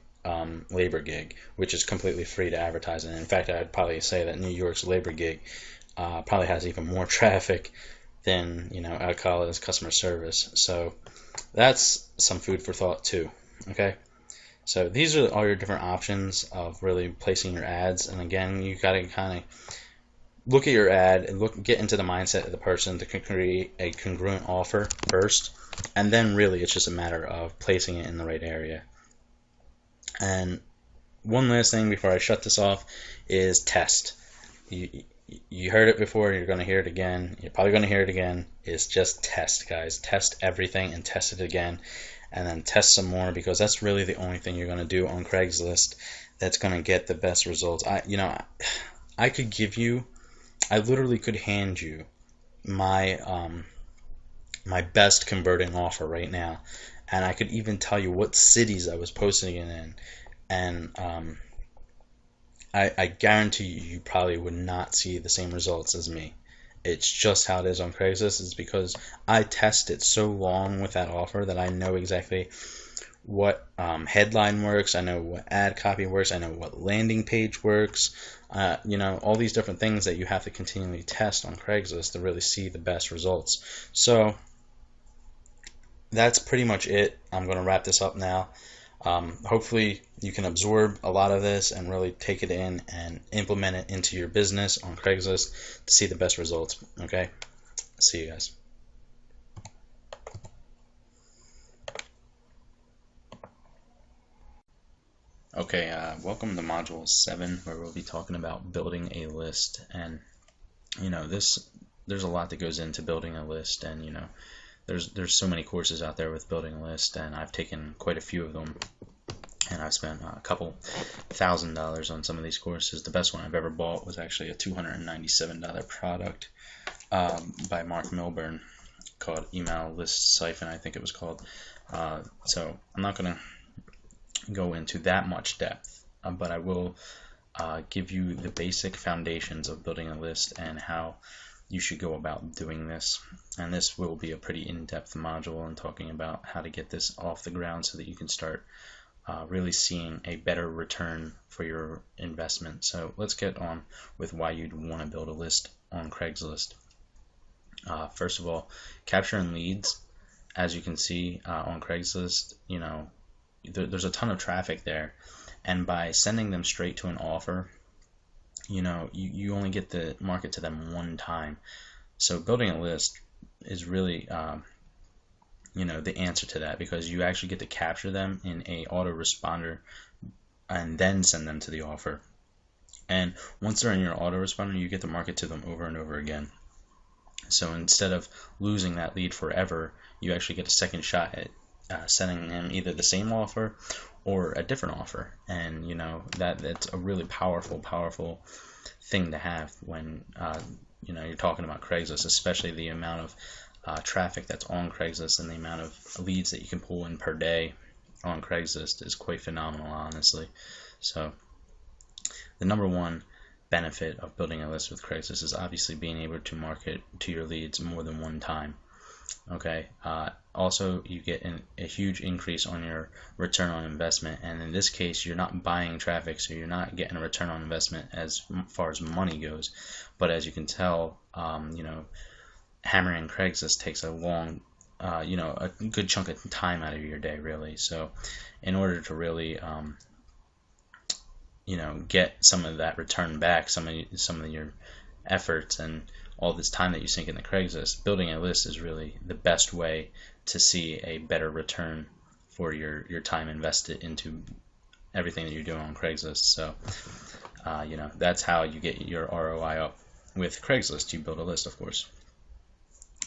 labor gig, which is completely free to advertise. And in fact, I'd probably say that New York's labor gig probably has even more traffic than Ocala's customer service. So that's some food for thought too. Okay, so these are all your different options of really placing your ads. And again, you got to kind of look at your ad and get into the mindset of the person to create a congruent offer first, and then really it's just a matter of placing it in the right area. And one last thing before I shut this off is test. You heard it before, you're going to hear it again, you're probably going to hear it again, is just test, guys. Test everything and test it again, and then test some more, because that's really the only thing you're going to do on Craigslist that's going to get the best results. I literally could hand you my my best converting offer right now, and I could even tell you what cities I was posting it in, and I guarantee you probably would not see the same results as me. It's just how it is on Craigslist. It's because I tested so long with that offer that I know exactly what headline works, I know what ad copy works, I know what landing page works, all these different things that you have to continually test on Craigslist to really see the best results. So that's pretty much it. I'm going to wrap this up now. Hopefully you can absorb a lot of this and really take it in and implement it into your business on Craigslist to see the best results. Okay? See you guys. Okay, welcome to Module 7, where we'll be talking about building a list. And there's a lot that goes into building a list, and there's so many courses out there with building a list, and I've taken quite a few of them, and I've spent a couple $1,000 on some of these courses. The best one I've ever bought was actually a $297 product by Mark Milburn called Email List Siphon, I think it was called. So I'm not going to go into that much depth, but I will give you the basic foundations of building a list and how you should go about doing this. And this will be a pretty in-depth module and talking about how to get this off the ground so that you can start really seeing a better return for your investment. So let's get on with why you'd want to build a list on Craigslist. First of all, capturing leads. As you can see on Craigslist, there's a ton of traffic there, and by sending them straight to an offer, you only get the market to them one time. So building a list is really the answer to that, because you actually get to capture them in a autoresponder and then send them to the offer. And once they're in your autoresponder, you get to market to them over and over again. So instead of losing that lead forever, you actually get a second shot at sending them either the same offer or a different offer. And that's a really powerful thing to have when you're talking about Craigslist, especially the amount of traffic that's on Craigslist and the amount of leads that you can pull in per day. on Craigslist is quite phenomenal, honestly. So the number one benefit of building a list with Craigslist is obviously being able to market to your leads more than one time. Okay. Also, you get a huge increase on your return on investment, and in this case, you're not buying traffic, so you're not getting a return on investment as far as money goes. But as you can tell, hammering Craigslist takes a long, a good chunk of time out of your day, really. So, in order to really, get some of that return back, some of your efforts and all this time that you sink in the Craigslist, building a list is really the best way to see a better return for your time invested into everything that you're doing on Craigslist. So, that's how you get your ROI up with Craigslist. You build a list, of course.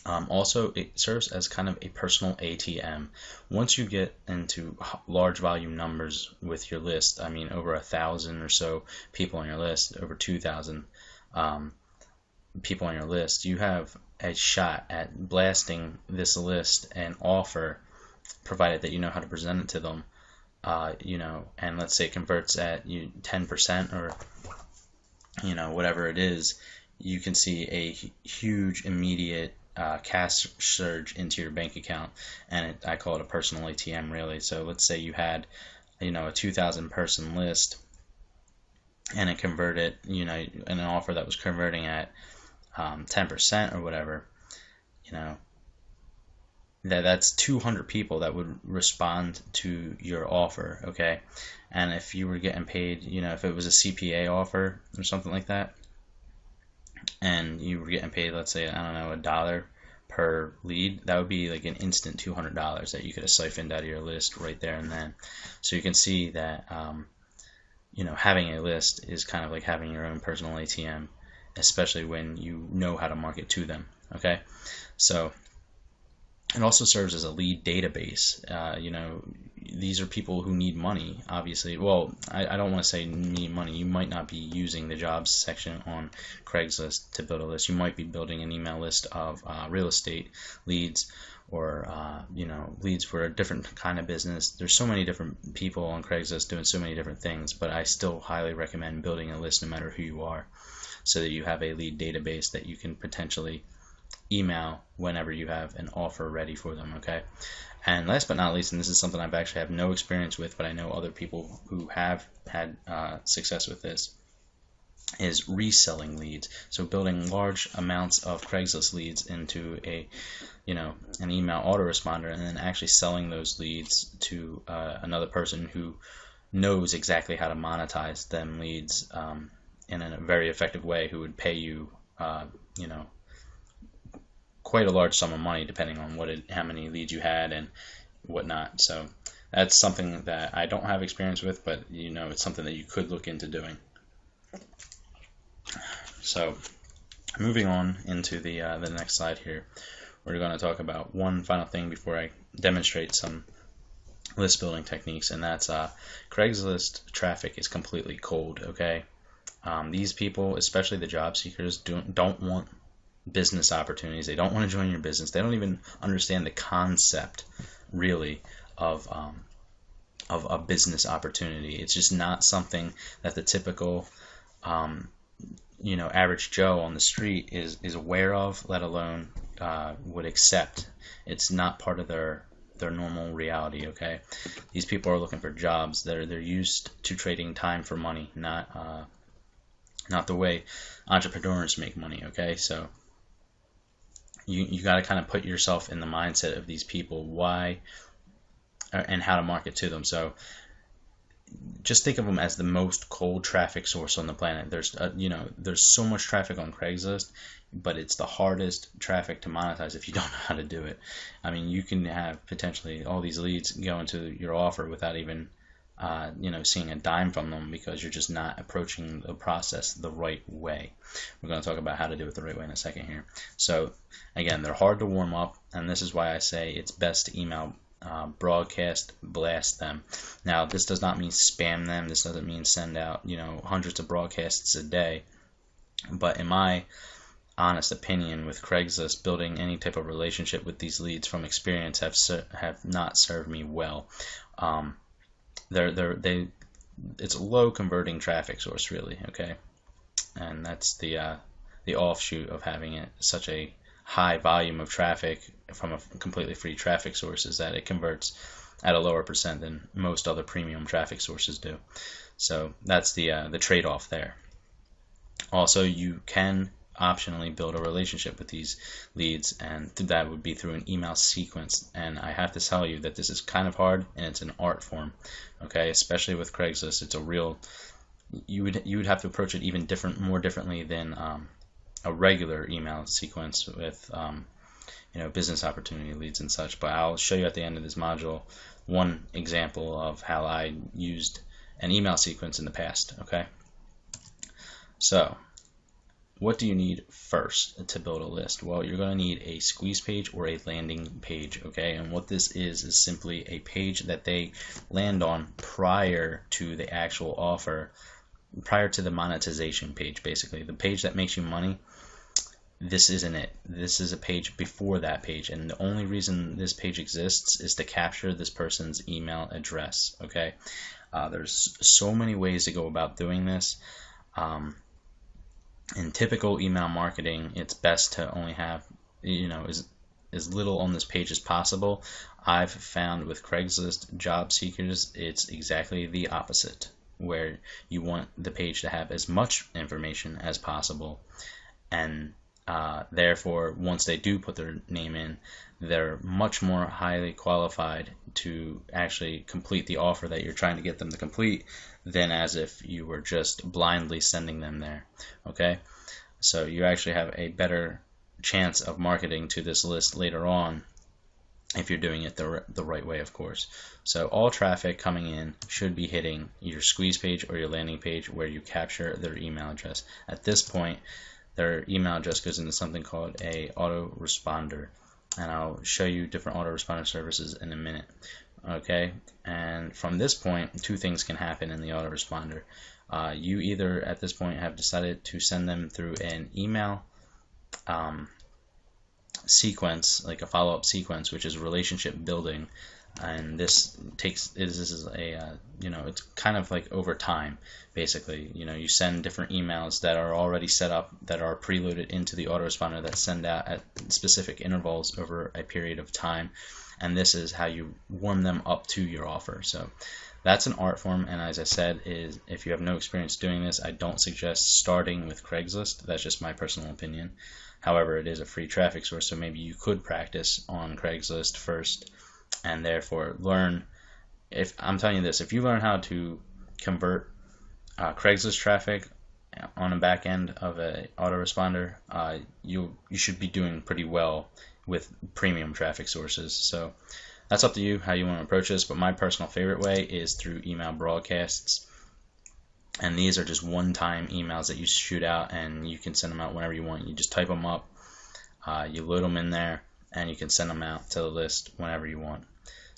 Also, it serves as kind of a personal ATM. Once you get into large volume numbers with your list, I mean over 1,000 or so people on your list, over 2,000 people on your list, you have a shot at blasting this list and offer, provided that you know how to present it to them, and let's say it converts at 10% or whatever it is, you can see a huge immediate cash surge into your bank account, and I call it a personal ATM, really. So let's say you had a 2,000 person list, and it converted an offer that was converting at 10% or whatever, that's 200 people that would respond to your offer, okay? And if you were getting paid, if it was a CPA offer or something like that, and you were getting paid, let's say, I don't know, $1 per lead, that would be like an instant $200 that you could have siphoned out of your list right there and then. So you can see that, having a list is kind of like having your own personal ATM, especially when you know how to market to them, okay? So it also serves as a lead database. These are people who need money, obviously. Well, I don't want to say need money. You might not be using the jobs section on Craigslist to build a list. You might be building an email list of real estate leads, or leads for a different kind of business. There's so many different people on Craigslist doing so many different things, but I still highly recommend building a list no matter who you are, so that you have a lead database that you can potentially email whenever you have an offer ready for them, okay? And last but not least, and this is something I've actually have no experience with, but I know other people who have had success with this, is reselling leads. So building large amounts of Craigslist leads into an email autoresponder, and then actually selling those leads to another person who knows exactly how to monetize them leads in a very effective way, who would pay you, quite a large sum of money depending on how many leads you had and whatnot. So that's something that I don't have experience with, but it's something that you could look into doing. So moving on into the next slide here, we're going to talk about one final thing before I demonstrate some list building techniques, and that's Craigslist traffic is completely cold, okay? These people, especially the job seekers, don't want business opportunities. They don't want to join your business. They don't even understand the concept, really, of a business opportunity. It's just not something that the typical average Joe on the street is aware of, let alone would accept. It's not part of their normal reality, okay? These people are looking for jobs. They're used to trading time for money, not the way entrepreneurs make money, okay? So you got to kind of put yourself in the mindset of these people, why and how to market to them. So just think of them as the most cold traffic source on the planet. There's so much traffic on Craigslist, but it's the hardest traffic to monetize if you don't know how to do it. I mean, you can have potentially all these leads go into your offer without even seeing a dime from them, because you're just not approaching the process the right way. We're going to talk about how to do it the right way in a second here. So again, they're hard to warm up, and this is why I say it's best to email, broadcast, blast them. Now, this does not mean spam them. This doesn't mean send out hundreds of broadcasts a day. But in my honest opinion with Craigslist, building any type of relationship with these leads from experience have not served me well. It's a low converting traffic source, really, okay, and that's the offshoot of having it such a high volume of traffic from a completely free traffic source, is that it converts at a lower percent than most other premium traffic sources do. So that's the trade-off there. Also, you can optionally build a relationship with these leads, and that would be through an email sequence. And I have to tell you that this is kind of hard, and it's an art form, okay? Especially with Craigslist, it's a real, you would have to approach it even more differently than a regular email sequence with business opportunity leads and such. But I'll show you at the end of this module one example of how I used an email sequence in the past, okay? So what do you need first to build a list? Well, you're going to need a squeeze page or a landing page, okay? And what this is simply a page that they land on prior to the actual offer, prior to the monetization page, basically. The page that makes you money, this isn't it. This is a page before that page, and the only reason this page exists is to capture this person's email address, okay? There's so many ways to go about doing this. In typical email marketing, it's best to only have, as little on this page as possible. I've found with Craigslist job seekers, it's exactly the opposite, where you want the page to have as much information as possible, and therefore, once they do put their name in, they're much more highly qualified to actually complete the offer that you're trying to get them to complete than as if you were just blindly sending them there, okay? So you actually have a better chance of marketing to this list later on if you're doing it the right way, of course. So all traffic coming in should be hitting your squeeze page or your landing page where you capture their email address. At this point, their email address goes into something called a autoresponder, and I'll show you different autoresponder services in a minute, okay? And from this point, two things can happen in the autoresponder. You either at this point have decided to send them through an email sequence, like a follow-up sequence, which is relationship building, and this is a it's kind of like over time, basically. You send different emails that are already set up, that are preloaded into the autoresponder, that send out at specific intervals over a period of time, and this is how you warm them up to your offer. So that's an art form, and as I said, if you have no experience doing this, I don't suggest starting with Craigslist. That's just my personal opinion. However, it is a free traffic source, so maybe you could practice on Craigslist first, and therefore learn. If I'm telling you this, if you learn how to convert Craigslist traffic on the back end of an autoresponder, you should be doing pretty well with premium traffic sources. So that's up to you how you want to approach this, but my personal favorite way is through email broadcasts. And these are just one-time emails that you shoot out, and you can send them out whenever you want. You just type them up, you load them in there, and you can send them out to the list whenever you want.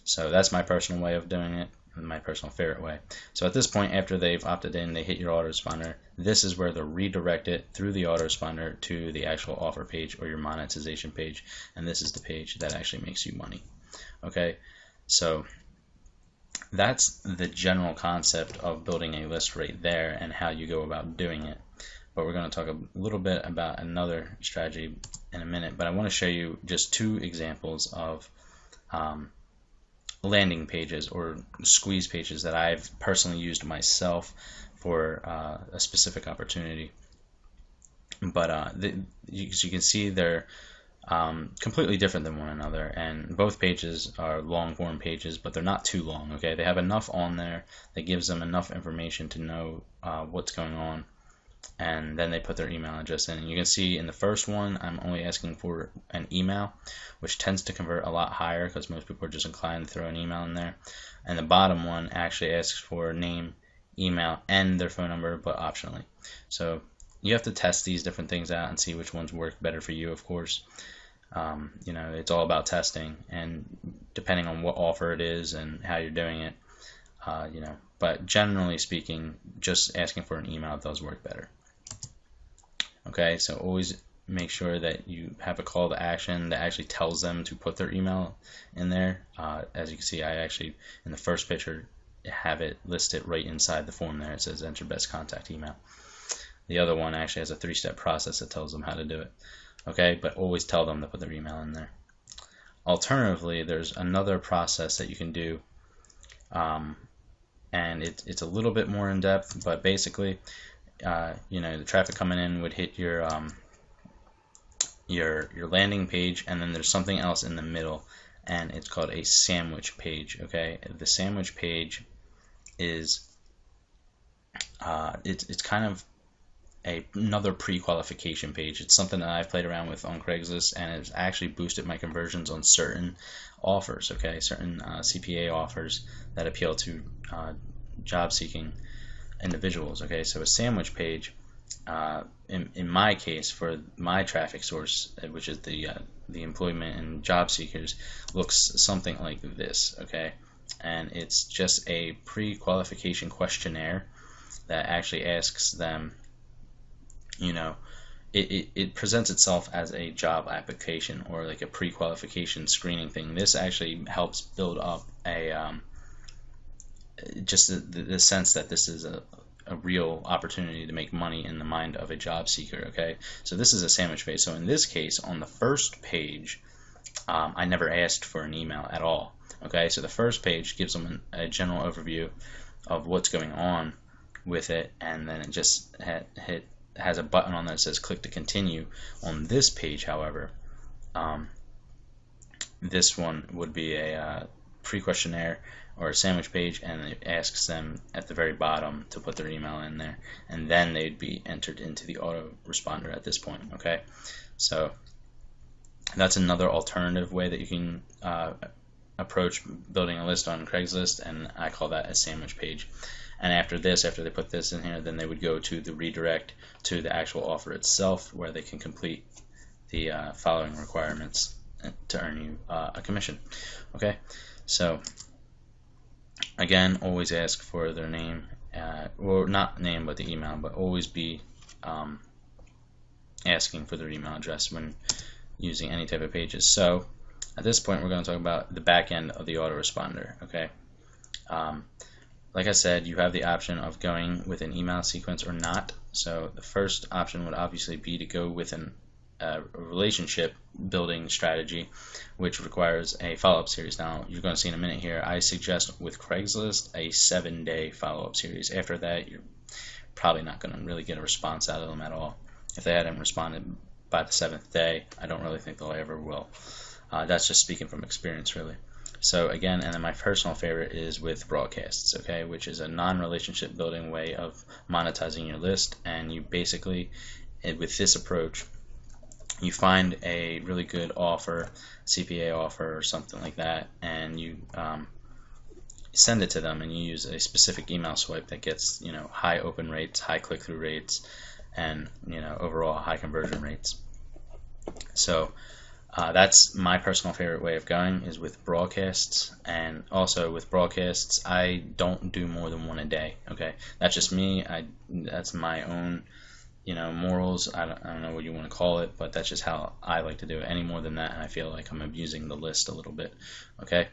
So that's my personal way of doing it, my personal favorite way. So at this point, after they've opted in, they hit your autoresponder. This is where they'll redirect it through the autoresponder to the actual offer page or your monetization page, and this is the page that actually makes you money. Okay, so that's the general concept of building a list right there and how you go about doing it. But we're going to talk a little bit about another strategy in a minute, but I want to show you just two examples of landing pages or squeeze pages that I've personally used myself for a specific opportunity. But as you can see, they're completely different than one another, and both pages are long form pages, but they're not too long, okay? They have enough on there that gives them enough information to know what's going on, and then they put their email address in. And you can see in the first one, I'm only asking for an email, which tends to convert a lot higher because most people are just inclined to throw an email in there. And the bottom one actually asks for name, email, and their phone number, but optionally. So you have to test these different things out and see which ones work better for you, of course. It's all about testing, and depending on what offer it is and how you're doing it, but generally speaking, just asking for an email does work better. Okay, so always make sure that you have a call to action that actually tells them to put their email in there. As you can see, I actually, in the first picture, have it listed right inside the form there. It says enter best contact email. The other one actually has a 3-step process that tells them how to do it. Okay, but always tell them to put their email in there. Alternatively, there's another process that you can do, and it's a little bit more in depth, but basically, the traffic coming in would hit your landing page, and then there's something else in the middle, and it's called a sandwich page. Okay, the sandwich page is it's kind of another pre-qualification page. It's something that I've played around with on Craigslist, and it's actually boosted my conversions on certain offers. Okay, certain CPA offers that appeal to job-seeking individuals. Okay, so a sandwich page, in my case, for my traffic source, which is the employment and job seekers, looks something like this. Okay, and it's just a pre-qualification questionnaire that actually asks them, it presents itself as a job application or like a pre-qualification screening thing. This actually helps build up just the sense that this is a real opportunity to make money in the mind of a job seeker. Okay, so this is a sandwich page. So in this case, on the first page, I never asked for an email at all. Okay, so the first page gives them a general overview of what's going on with it, and then it just has a button on there that says click to continue. On this page, however, this one would be a pre-questionnaire or a sandwich page, and it asks them at the very bottom to put their email in there, and then they'd be entered into the autoresponder at this point. Okay, so that's another alternative way that you can approach building a list on Craigslist, and I call that a sandwich page. And after they put this in here, then they would go to the redirect to the actual offer itself, where they can complete the following requirements to earn you a commission. Okay, so again, always ask for their name, or not name, but the email, but always be asking for their email address when using any type of pages. So at this point, we're going to talk about the back end of the autoresponder. Okay. Like I said, you have the option of going with an email sequence or not. So the first option would obviously be to go with a relationship building strategy, which requires a follow-up series. Now, you're going to see in a minute here, I suggest with Craigslist a 7-day follow-up series. After that, you're probably not going to really get a response out of them at all. If they hadn't responded by the 7th day, I don't really think they'll ever will. That's just speaking from experience, really. So again, and then my personal favorite is with broadcasts, okay, which is a non-relationship building way of monetizing your list. And you basically, with this approach, you find a really good offer, CPA offer or something like that, and you send it to them, and you use a specific email swipe that gets high open rates, high click-through rates, and overall high conversion rates. So that's my personal favorite way of going, is with broadcasts. And also with broadcasts, I don't do more than one a day. Okay, that's just me. That's my own morals. I don't know what you want to call it, but that's just how I like to do it. Any more than that, and I feel like I'm abusing the list a little bit. Okay,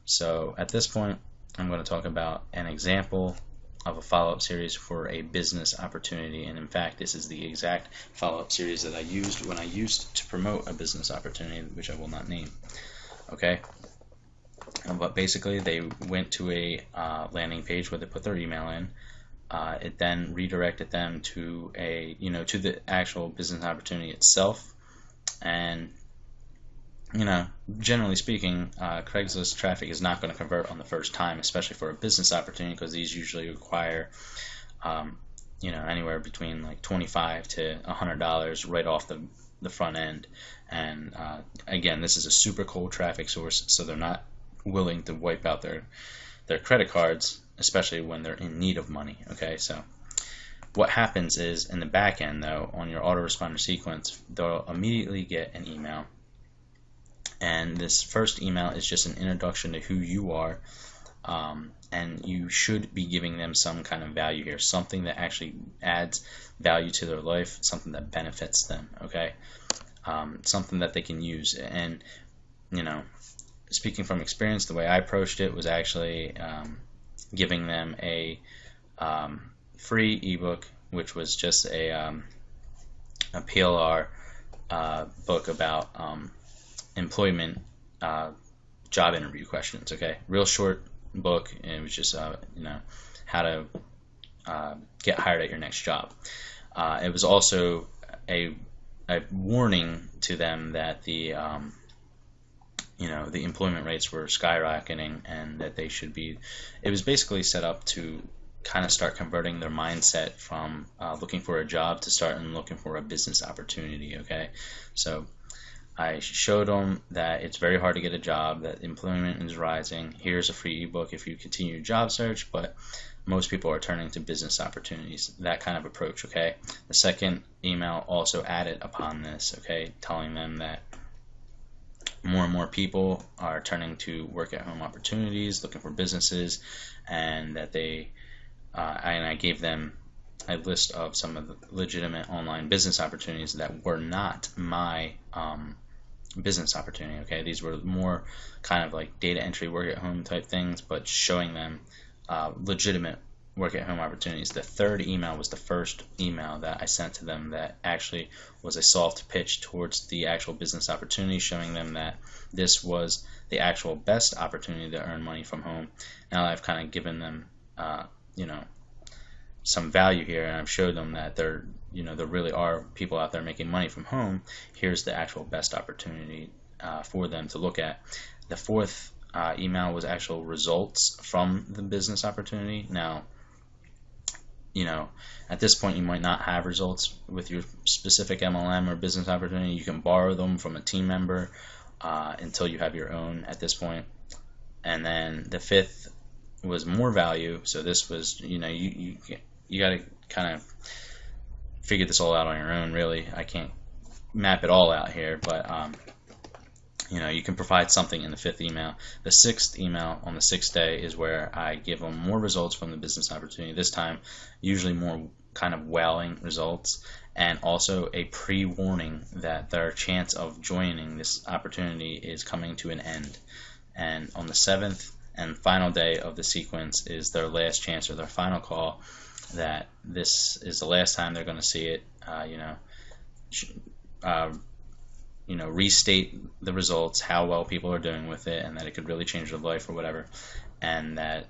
so at this point, I'm going to talk about an example of a follow-up series for a business opportunity. And in fact, this is the exact follow-up series that I used when I used to promote a business opportunity, which I will not name. Okay, but basically they went to a landing page where they put their email in. It then redirected them to to the actual business opportunity itself. And generally speaking, Craigslist traffic is not going to convert on the first time, especially for a business opportunity, because these usually require anywhere between like $25 to $100 right off the front end. And again, this is a super cold traffic source, so they're not willing to wipe out their credit cards, especially when they're in need of money. Okay, so what happens is, in the back end though, on your autoresponder sequence, they'll immediately get an email, and this first email is just an introduction to who you are, and you should be giving them some kind of value here, something that actually adds value to their life, something that benefits them, okay? Something that they can use. And speaking from experience, the way I approached it was actually giving them a free ebook, which was just a PLR book about employment job interview questions. Okay, real short book. And it was just how to get hired at your next job. It was also a warning to them that the the employment rates were skyrocketing, and that they should be. It was basically set up to kind of start converting their mindset from looking for a job to start and looking for a business opportunity. Okay, so I showed them that it's very hard to get a job, that employment is rising. Here's a free ebook if you continue your job search, but most people are turning to business opportunities. That kind of approach. Okay, the second email also added upon this. Okay, telling them that more and more people are turning to work at home opportunities, looking for businesses, and that they and I gave them a list of some of the legitimate online business opportunities that were not my business opportunity. Okay, these were more kind of like data entry, work at home type things, but showing them legitimate work at home opportunities. The third email was the first email that I sent to them that actually was a soft pitch towards the actual business opportunity, showing them that this was the actual best opportunity to earn money from home. Now I've kind of given them some value here, and I've showed them that there really are people out there making money from home. Here's the actual best opportunity for them to look at. The fourth email was actual results from the business opportunity. Now, at this point you might not have results with your specific MLM or business opportunity. You can borrow them from a team member until you have your own at this point. And then the fifth was more value. So this was, you got to kind of figure this all out on your own, really. I can't map it all out here, but you can provide something in the fifth email. The sixth email on the sixth day is where I give them more results from the business opportunity. This time, usually more kind of wowing results, and also a pre-warning that their chance of joining this opportunity is coming to an end. And on the seventh and final day of the sequence is their last chance, or their final call, that this is the last time they're going to see it. Restate the results, how well people are doing with it, and that it could really change their life or whatever, and that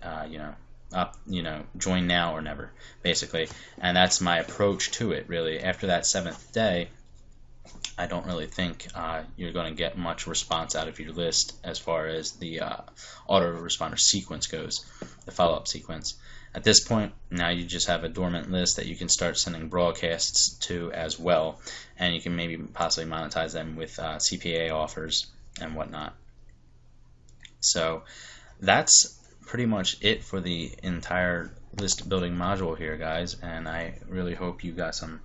join now or never, basically. And that's my approach to it, really. After that seventh day, I don't really think you're going to get much response out of your list as far as the autoresponder sequence goes, the follow-up sequence. At this point, now you just have a dormant list that you can start sending broadcasts to as well, and you can maybe possibly monetize them with CPA offers and whatnot. So that's pretty much it for the entire list building module here, guys, and I really hope you got some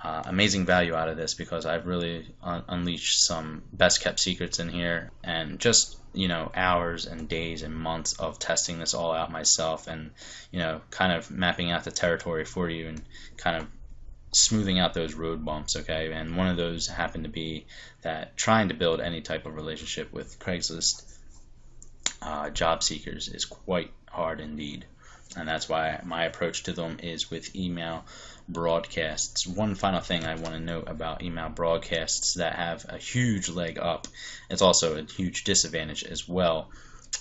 amazing value out of this, because I've really unleashed some best kept secrets in here, and just hours and days and months of testing this all out myself, and kind of mapping out the territory for you and kind of smoothing out those road bumps. Okay, and one of those happened to be that trying to build any type of relationship with Craigslist job seekers is quite hard indeed, and that's why my approach to them is with email broadcasts. One final thing I want to note about email broadcasts that have a huge leg up, it's also a huge disadvantage as well,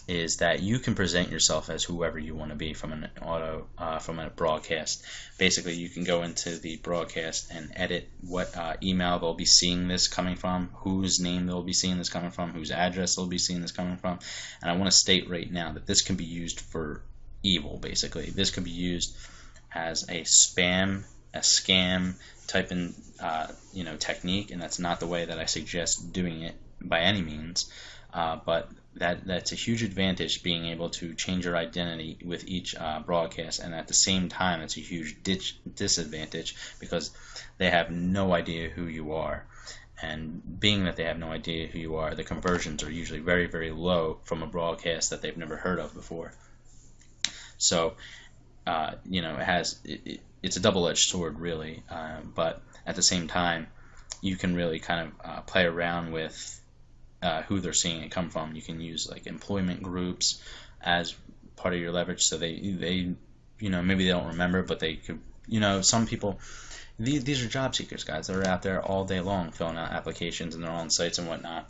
is that you can present yourself as whoever you want to be from from a broadcast. Basically, you can go into the broadcast and edit what email they'll be seeing this coming from, whose name they'll be seeing this coming from, whose address they'll be seeing this coming from. And I want to state right now that this can be used for evil. Basically, this could be used as a spam, a scam type in technique, and that's not the way that I suggest doing it by any means. But that's a huge advantage, being able to change your identity with each broadcast, and at the same time it's a huge disadvantage because they have no idea who you are. And being that they have no idea who you are, the conversions are usually very, very low from a broadcast that they've never heard of before. So it's a double-edged sword, really. But at the same time, you can really kind of play around with who they're seeing it come from. You can use like employment groups as part of your leverage, so they maybe they don't remember, but they could, some people, these are job seekers, guys. They're out there all day long filling out applications, and they're on sites and whatnot.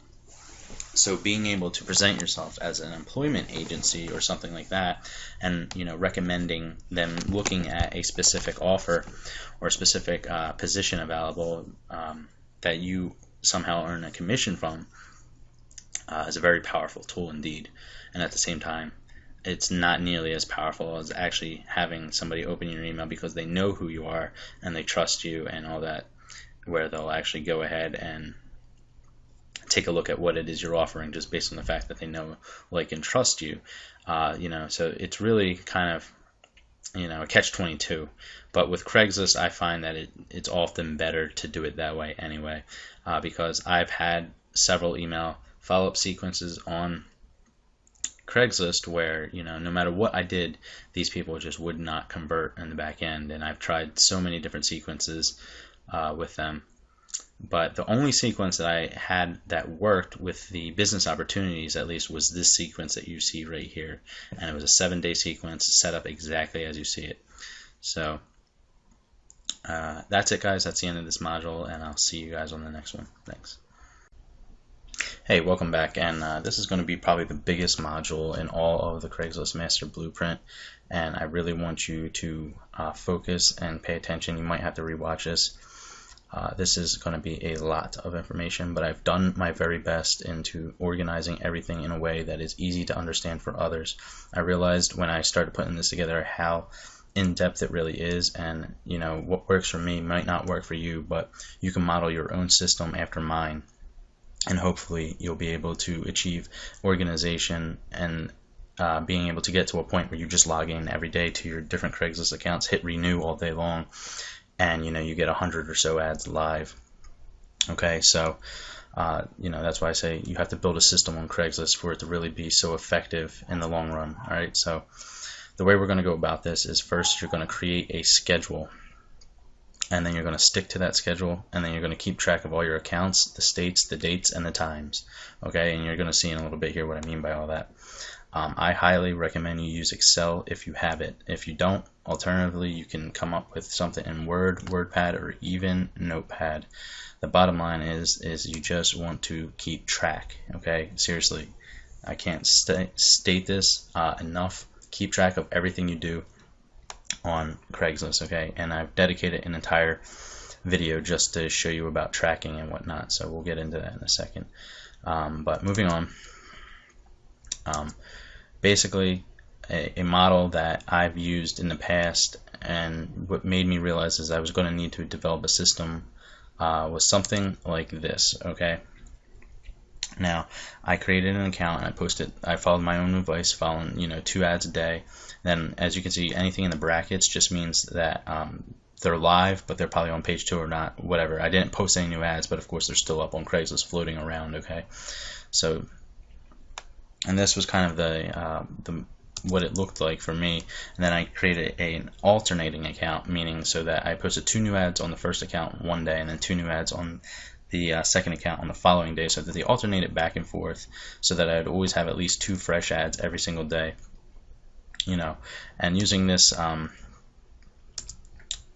So being able to present yourself as an employment agency or something like that, and recommending them looking at a specific offer or a specific position available that you somehow earn a commission from, is a very powerful tool indeed. And at the same time, it's not nearly as powerful as actually having somebody open your email because they know who you are and they trust you and all that, where they'll actually go ahead and take a look at what it is you're offering just based on the fact that they know, like, and trust you. So it's really kind of a catch-22. But with Craigslist, I find that it's often better to do it that way anyway, because I've had several email follow-up sequences on Craigslist where no matter what I did, these people just would not convert in the back end, and I've tried so many different sequences with them. But the only sequence that I had that worked with the business opportunities, at least, was this sequence that you see right here. And it was a 7-day sequence set up exactly as you see it. So that's it, guys. That's the end of this module, and I'll see you guys on the next one. Thanks. Hey, welcome back. And this is going to be probably the biggest module in all of the Craigslist Master Blueprint. And I really want you to focus and pay attention. You might have to rewatch this. This is going to be a lot of information, but I've done my very best into organizing everything in a way that is easy to understand for others. I realized when I started putting this together how in-depth it really is, and what works for me might not work for you, but you can model your own system after mine, and hopefully you'll be able to achieve organization and being able to get to a point where you just log in every day to your different Craigslist accounts, hit renew all day long, and you get 100 or so ads live. Okay, so that's why I say you have to build a system on Craigslist for it to really be so effective in the long run. All right, so the way we're going to go about this is, first you're going to create a schedule, and then you're going to stick to that schedule, and then you're going to keep track of all your accounts, the states, the dates, and the times. Okay, and you're going to see in a little bit here what I mean by all that. I highly recommend you use Excel if you have it. If you don't, alternatively, you can come up with something in Word, WordPad, or even Notepad. The bottom line is you just want to keep track. Okay, seriously, I can't state this enough. Keep track of everything you do on Craigslist. Okay, and I've dedicated an entire video just to show you about tracking and whatnot. So we'll get into that in a second. But moving on. Basically, a model that I've used in the past, and what made me realize is I was going to need to develop a system was something like this. Okay, now I created an account and I followed my own advice, following 2 ads a day. Then, as you can see, anything in the brackets just means that they're live, but they're probably on page 2 or not, whatever. I didn't post any new ads, but of course they're still up on Craigslist floating around. Okay, so. And this was kind of what it looked like for me. And then I created an alternating account, meaning so that I posted 2 new ads on the first account one day, and then 2 new ads on the second account on the following day, so that they alternated back and forth, so that I'd always have at least 2 fresh ads every single day. And using this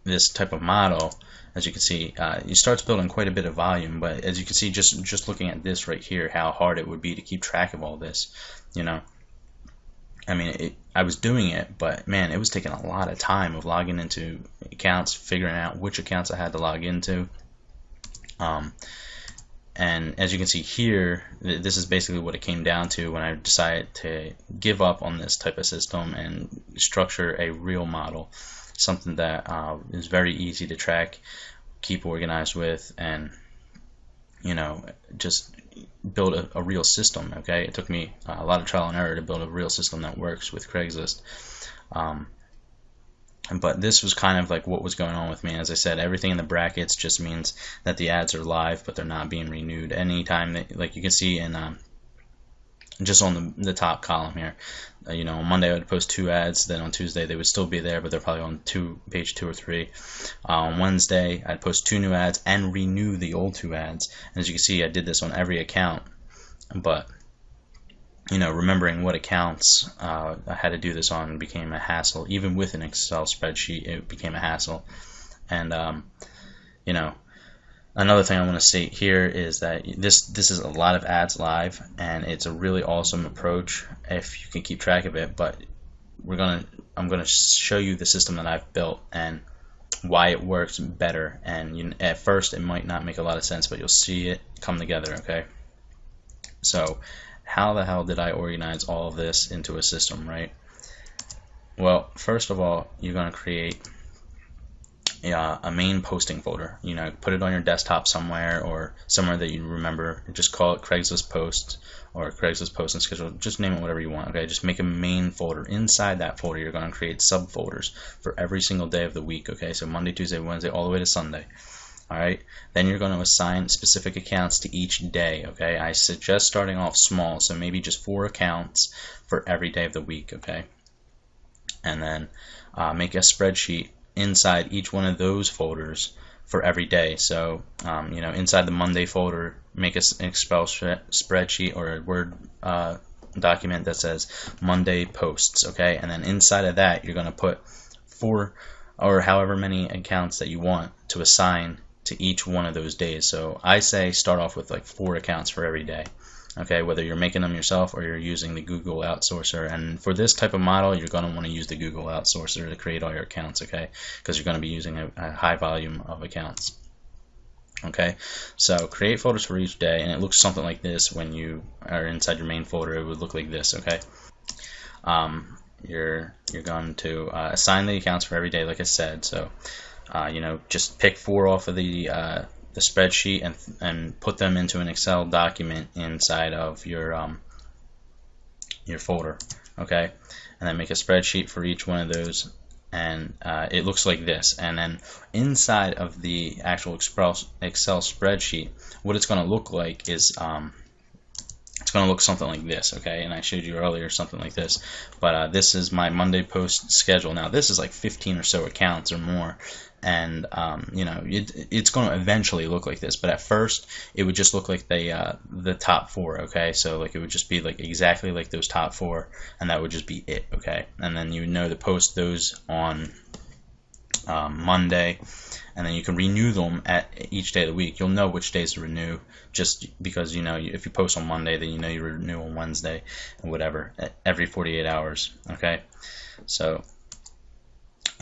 this type of model, as you can see, it starts building quite a bit of volume, but as you can see, just looking at this right here, how hard it would be to keep track of all this. I mean, I was doing it, but man, it was taking a lot of time of logging into accounts, figuring out which accounts I had to log into. And as you can see here, this is basically what it came down to when I decided to give up on this type of system and structure a real model. Something that is very easy to track, keep organized with, and just build a real system. Okay, it took me a lot of trial and error to build a real system that works with Craigslist. But this was kind of like what was going on with me. As I said, everything in the brackets just means that the ads are live, but they're not being renewed. Anytime that, like you can see in just on the top column here. On Monday I would post 2 ads, then on Tuesday they would still be there, but they're probably on page 2 or 3. On Wednesday I'd post 2 new ads and renew the old 2 ads. And as you can see, I did this on every account, but remembering what accounts I had to do this on became a hassle. Even with an Excel spreadsheet, it became a hassle. And another thing I want to state here is that this is a lot of ads live, and it's a really awesome approach if you can keep track of it. But I'm gonna show you the system that I've built and why it works better. And at first it might not make a lot of sense, but you'll see it come together. Okay, so how the hell did I organize all of this into a system, right? Well, first of all, you're gonna create a main posting folder. Put it on your desktop somewhere, or somewhere that you remember. Just call it Craigslist Posts or Craigslist Post and Schedule. Just name it whatever you want. Okay, just make a main folder. Inside that folder, you're going to create subfolders for every single day of the week. Okay, so Monday, Tuesday, Wednesday, all the way to Sunday. Alright, then you're going to assign specific accounts to each day. Okay, I suggest starting off small, so maybe just 4 accounts for every day of the week. Okay, and then make a spreadsheet inside each one of those folders for every day. So inside the Monday folder, make an Excel spreadsheet or a Word document that says Monday posts. Okay, and then inside of that you're going to put 4 or however many accounts that you want to assign to each one of those days. So I say start off with like 4 accounts for every day. Okay, whether you're making them yourself or you're using the Google outsourcer. And for this type of model, you're going to want to use the Google outsourcer to create all your accounts, okay? Because you're going to be using a high volume of accounts. Okay, so create folders for each day, and it looks something like this. When you are inside your main folder, it would look like this. Okay, you're going to assign the accounts for every day, like I said. So just pick 4 off of the spreadsheet and put them into an Excel document inside of your folder. Okay, and then make a spreadsheet for each one of those, and it looks like this. And then inside of the actual Excel spreadsheet, what it's going to look like is it's going to look something like this. Okay, and I showed you earlier something like this, but this is my Monday post schedule. Now this is like 15 or so accounts or more, and it's going to eventually look like this, but at first it would just look like the top 4. Okay, so like it would just be like exactly like those top 4, and that would just be it. Okay, and then you would know to post those on Monday, and then you can renew them at each day of the week. You'll know which days to renew just because if you post on Monday, then you renew on Wednesday and whatever every 48 hours. Okay, so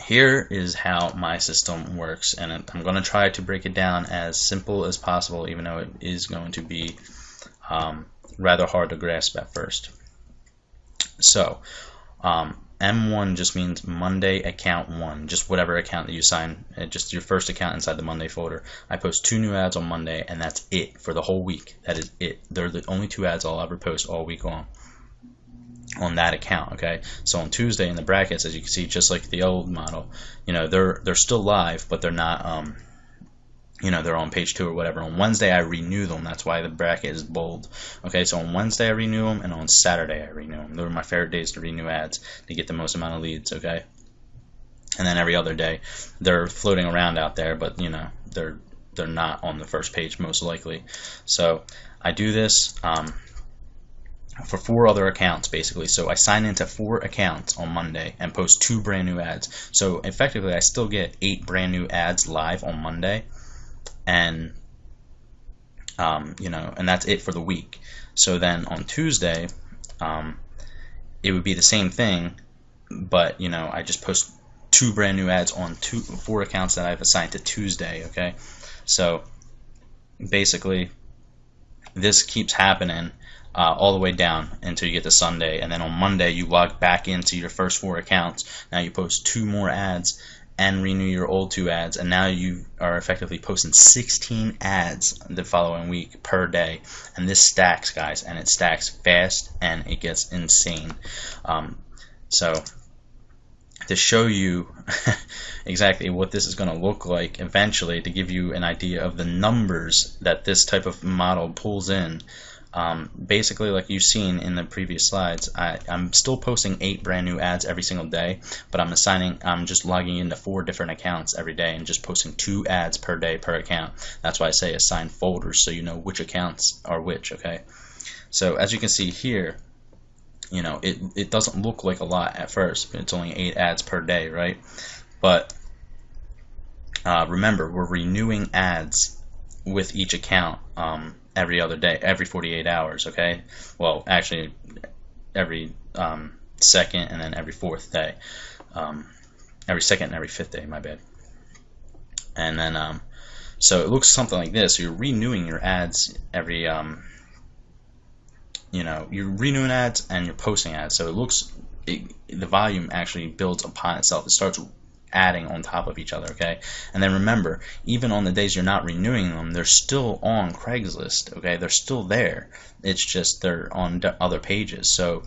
here is how my system works, and I'm going to try to break it down as simple as possible, even though it is going to be rather hard to grasp at first. So M1 just means Monday account 1, just whatever account that you assign, just your first account inside the Monday folder. I post 2 new ads on Monday, and that's it for the whole week. That is it. They're the only 2 ads I'll ever post all week long on that account. Okay, so on Tuesday in the brackets, as you can see, just like the old model, they're still live, but they're not they're on page 2 or whatever. On Wednesday I renew them. That's why the bracket is bold. Okay, so on Wednesday I renew them, and on Saturday I renew them. Those are my favorite days to renew ads to get the most amount of leads. Okay, and then every other day they're floating around out there, but they're not on the first page most likely. So I do this for 4 other accounts basically. So I sign into 4 accounts on Monday and post 2 brand new ads. So effectively I still get 8 brand new ads live on Monday, and and that's it for the week. So then on Tuesday it would be the same thing, but I just post 2 brand new ads on 4 accounts that I've assigned to Tuesday. Okay, so basically this keeps happening all the way down until you get to Sunday, and then on Monday you log back into your first 4 accounts. Now you post 2 more ads and renew your old 2 ads, and now you are effectively posting 16 ads the following week per day. And this stacks, guys, and it stacks fast, and it gets insane. So to show you exactly what this is going to look like eventually, to give you an idea of the numbers that this type of model pulls in, Basically, like you've seen in the previous slides, I'm still posting 8 brand new ads every single day, but I'm just logging into 4 different accounts every day and just posting 2 ads per day per account. That's why I say assign folders, so you know which accounts are which, okay? So as you can see here, you know, it doesn't look like a lot at first, but it's only 8 ads per day, right? But remember, we're renewing ads with each account every other day, every 48 hours, okay? Well, actually, every second and then every 4th day. Every second and every 5th day, my bad. And then, so it looks something like this. So you're renewing your ads every, you know, you're renewing ads and you're posting ads. So it looks, the volume actually builds upon itself. It starts adding on top of each other, okay? And then remember, even on the days you're not renewing them, they're still on Craigslist, okay? They're still there. It's just they're on other pages. So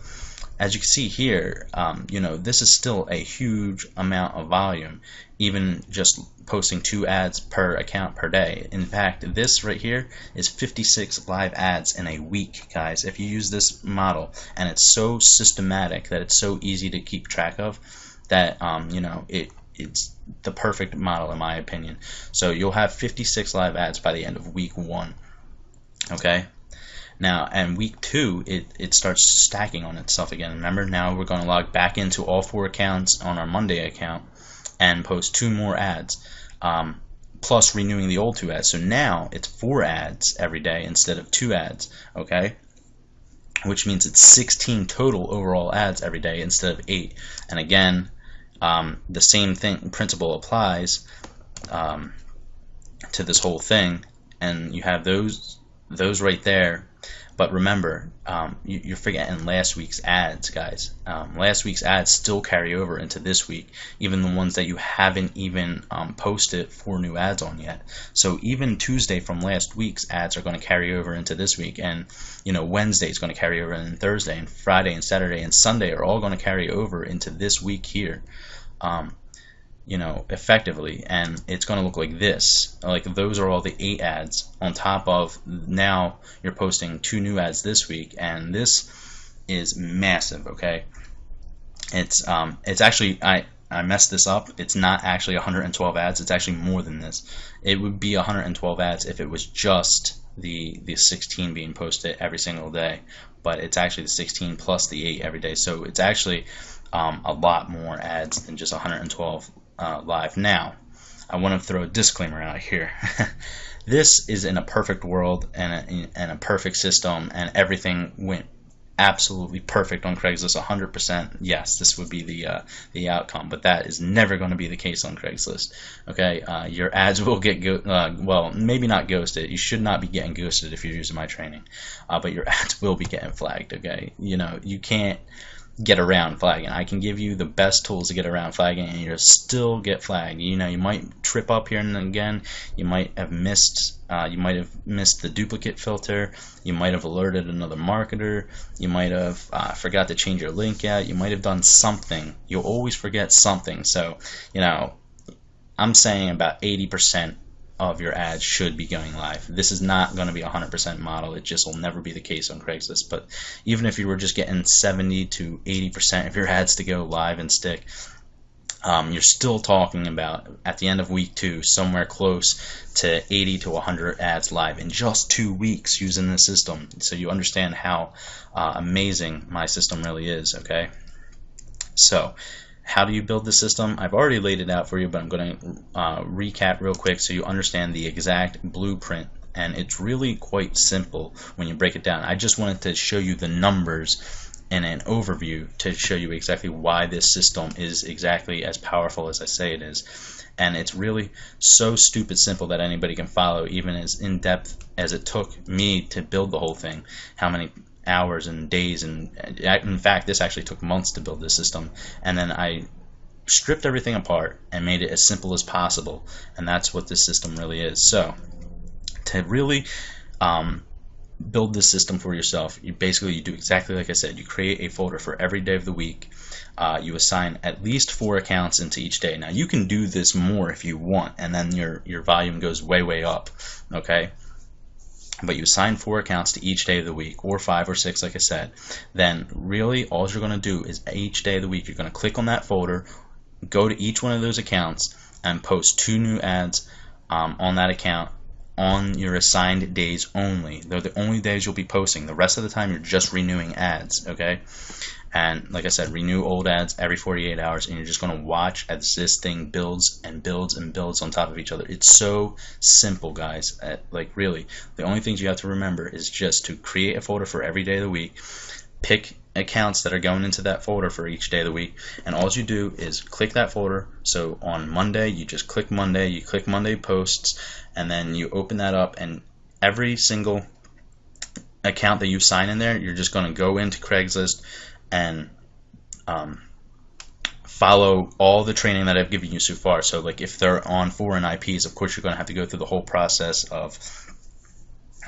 as you can see here, you know, this is still a huge amount of volume, even just posting 2 ads per account per day. In fact, this right here is 56 live ads in a week, guys. If you use this model, and it's so systematic that it's so easy to keep track of, that you know, it's the perfect model in my opinion. So you'll have 56 live ads by the end of week 1, okay? Now, and week 2, it starts stacking on itself again. Remember, now we're going to log back into all 4 accounts on our Monday account and post 2 more ads, plus renewing the old 2 ads. So now it's 4 ads every day instead of 2 ads, okay? Which means it's 16 total overall ads every day instead of 8. And again, the same principle applies to this whole thing, and you have those right there. But remember, you're forgetting last week's ads, guys. Last week's ads still carry over into this week, even the ones that you haven't even posted 4 new ads on yet. So even Tuesday from last week's ads are going to carry over into this week, and you know, Wednesday is going to carry over, and Thursday and Friday and Saturday and Sunday are all going to carry over into this week here. You know, effectively, and it's going to look like this. Like, those are all the 8 ads on top of, now you're posting 2 new ads this week, and this is massive, okay? It's actually, I messed this up. It's not actually 112 ads. It's actually more than this. It would be 112 ads if it was just the 16 being posted every single day, but it's actually the 16 plus the 8 every day. So it's actually a lot more ads than just 112 live. Now, I want to throw a disclaimer out here. This is in a perfect world and a perfect system, and everything went absolutely perfect on Craigslist, 100%. Yes, this would be the outcome, but that is never going to be the case on Craigslist. Okay, your ads will get well, maybe not ghosted. You should not be getting ghosted if you're using my training, but your ads will be getting flagged. Okay, you know, you can't get around flagging. I can give you the best tools to get around flagging, and you'll still get flagged. You know, you might trip up here and again. You might have missed the duplicate filter. You might have alerted another marketer. You might have forgot to change your link out. You might have done something. You'll always forget something. So, you know, I'm saying about 80% of your ads should be going live. This is not going to be a 100% model. It just will never be the case on Craigslist. But even if you were just getting 70 to 80% of your ads to go live and stick, you're still talking about, at the end of week 2, somewhere close to 80 to 100 ads live in just 2 weeks using the system. So you understand how amazing my system really is, okay? So, how do you build the system? I've already laid it out for you, but I'm going to recap real quick so you understand the exact blueprint. And it's really quite simple when you break it down. I just wanted to show you the numbers and an overview to show you exactly why this system is exactly as powerful as I say it is. And it's really so stupid simple that anybody can follow, even as in-depth as it took me to build the whole thing. How many hours and days, and in fact this actually took months to build this system, and then I stripped everything apart and made it as simple as possible, and that's what this system really is. So to really build this system for yourself, you do exactly like I said. You create a folder for every day of the week. You assign at least 4 accounts into each day. Now you can do this more if you want, and then your volume goes way up, okay? but you assign 4 accounts to each day of the week, or 5 or 6 like I said, then really all you're going to do is each day of the week you're going to click on that folder, go to each one of those accounts, and post 2 new ads on that account on your assigned days only. They're the only days you'll be posting. The rest of the time you're just renewing ads, okay? And like I said, renew old ads every 48 hours, and you're just going to watch as this thing builds and builds and builds on top of each other. It's so simple, guys. Like really, the only things you have to remember is just to create a folder for every day of the week, pick accounts that are going into that folder for each day of the week, and all you do is click that folder. So on Monday, you just click Monday, you click Monday posts, and then you open that up, and every single account that you sign in there, you're just going to go into Craigslist and follow all the training that I've given you so far. So like if they're on foreign IPs, of course you're going to have to go through the whole process of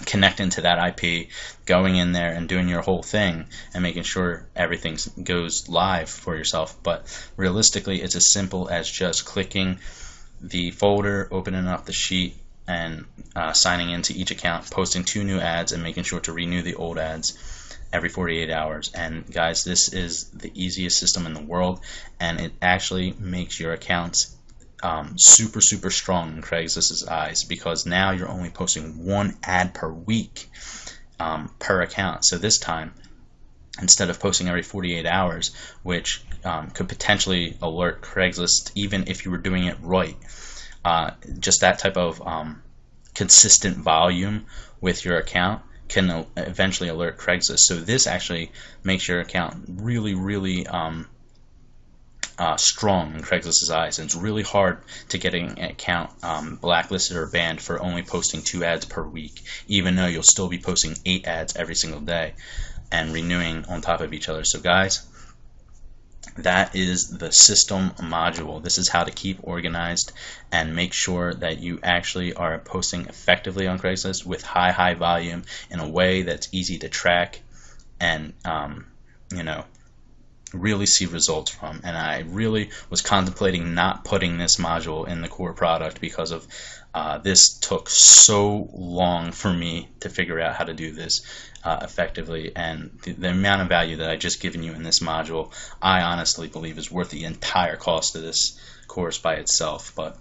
connecting to that IP, going in there and doing your whole thing and making sure everything goes live for yourself. But realistically, it's as simple as just clicking the folder, opening up the sheet, and signing into each account, posting 2 new ads, and making sure to renew the old ads every 48 hours. And guys, this is the easiest system in the world, and it actually makes your accounts super strong in Craigslist's eyes, because now you're only posting 1 ad per week per account. So this time, instead of posting every 48 hours, which could potentially alert Craigslist even if you were doing it right, just that type of consistent volume with your account can eventually alert Craigslist. So this actually makes your account really strong in Craigslist's eyes, and it's really hard to get an account blacklisted or banned for only posting 2 ads per week, even though you'll still be posting 8 ads every single day and renewing on top of each other. So guys, that is the system module. This is how to keep organized and make sure that you actually are posting effectively on Craigslist with high volume in a way that's easy to track and really see results from. And I really was contemplating not putting this module in the core product because of this took so long for me to figure out how to do this effectively, and the amount of value that I just given you in this module, I honestly believe is worth the entire cost of this course by itself. But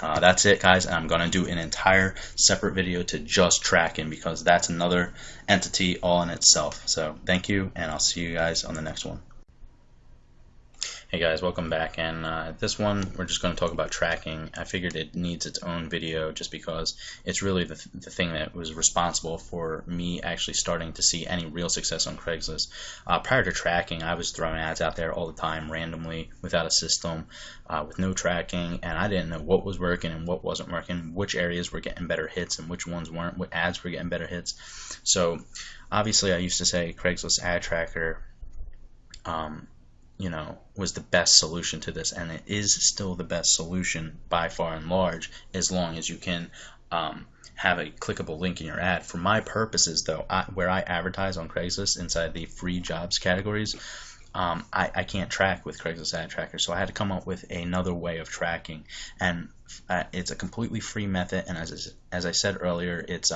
that's it, guys, and I'm going to do an entire separate video to just tracking, because that's another entity all in itself. So thank you, and I'll see you guys on the next one. Hey guys, welcome back, and this one we're just going to talk about tracking. I figured it needs its own video just because it's really the thing that was responsible for me actually starting to see any real success on Craigslist. Prior to tracking, I was throwing ads out there all the time randomly without a system, with no tracking, and I didn't know what was working and what wasn't working, which areas were getting better hits and which ones weren't, what ads were getting better hits. So obviously I used to say Craigslist ad tracker was the best solution to this, and it is still the best solution by far and large, as long as you can have a clickable link in your ad. For my purposes though, where I advertise on Craigslist inside the free jobs categories, I can't track with Craigslist ad tracker, so I had to come up with another way of tracking, and it's a completely free method, and as I said earlier, it's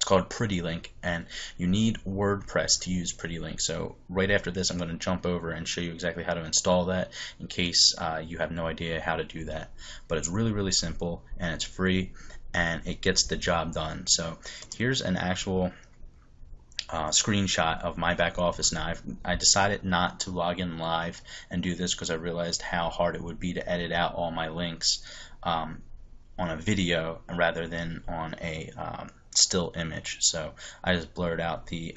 called Pretty Link, and you need WordPress to use Pretty Link. So right after this, I'm going to jump over and show you exactly how to install that in case you have no idea how to do that. But it's really simple, and it's free, and it gets the job done. So here's an actual screenshot of my back office. Now I decided not to log in live and do this because I realized how hard it would be to edit out all my links on a video rather than on a still image. So I just blurred out the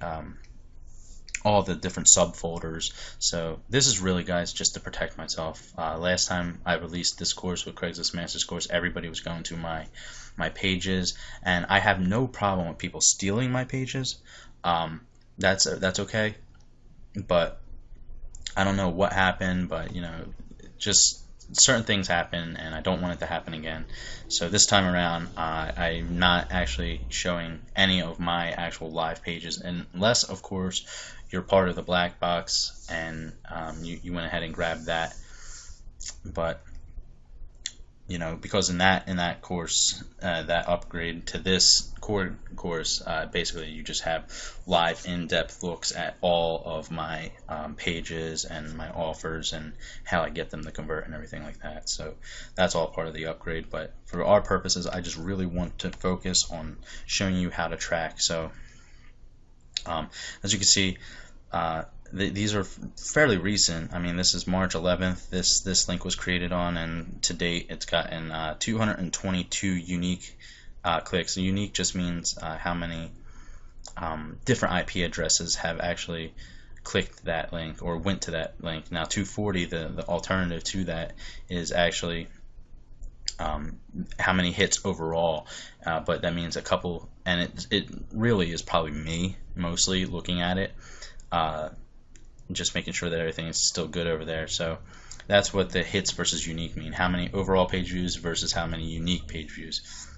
all the different subfolders. So this is really, guys, just to protect myself. Last time I released this course with Craigslist Masters course, everybody was going to my pages, and I have no problem with people stealing my pages. That's okay, but I don't know what happened, but just certain things happen, and I don't want it to happen again. So this time around, I'm not actually showing any of my actual live pages, unless, of course, you're part of the black box and you went ahead and grabbed that. But because in that course, that upgrade to this core course, basically you just have live in-depth looks at all of my pages and my offers and how I get them to convert and everything like that. So that's all part of the upgrade. But for our purposes, I just really want to focus on showing you how to track. So as you can see, these are fairly recent. I mean, this is March 11th. This link was created on, and to date, it's gotten 222 unique clicks. And unique just means how many different IP addresses have actually clicked that link or went to that link. Now, 240, the alternative to that, is actually how many hits overall, but that means a couple, and it really is probably me mostly looking at it. Just making sure that everything is still good over there. So that's what the hits versus unique mean. How many overall page views versus how many unique page views.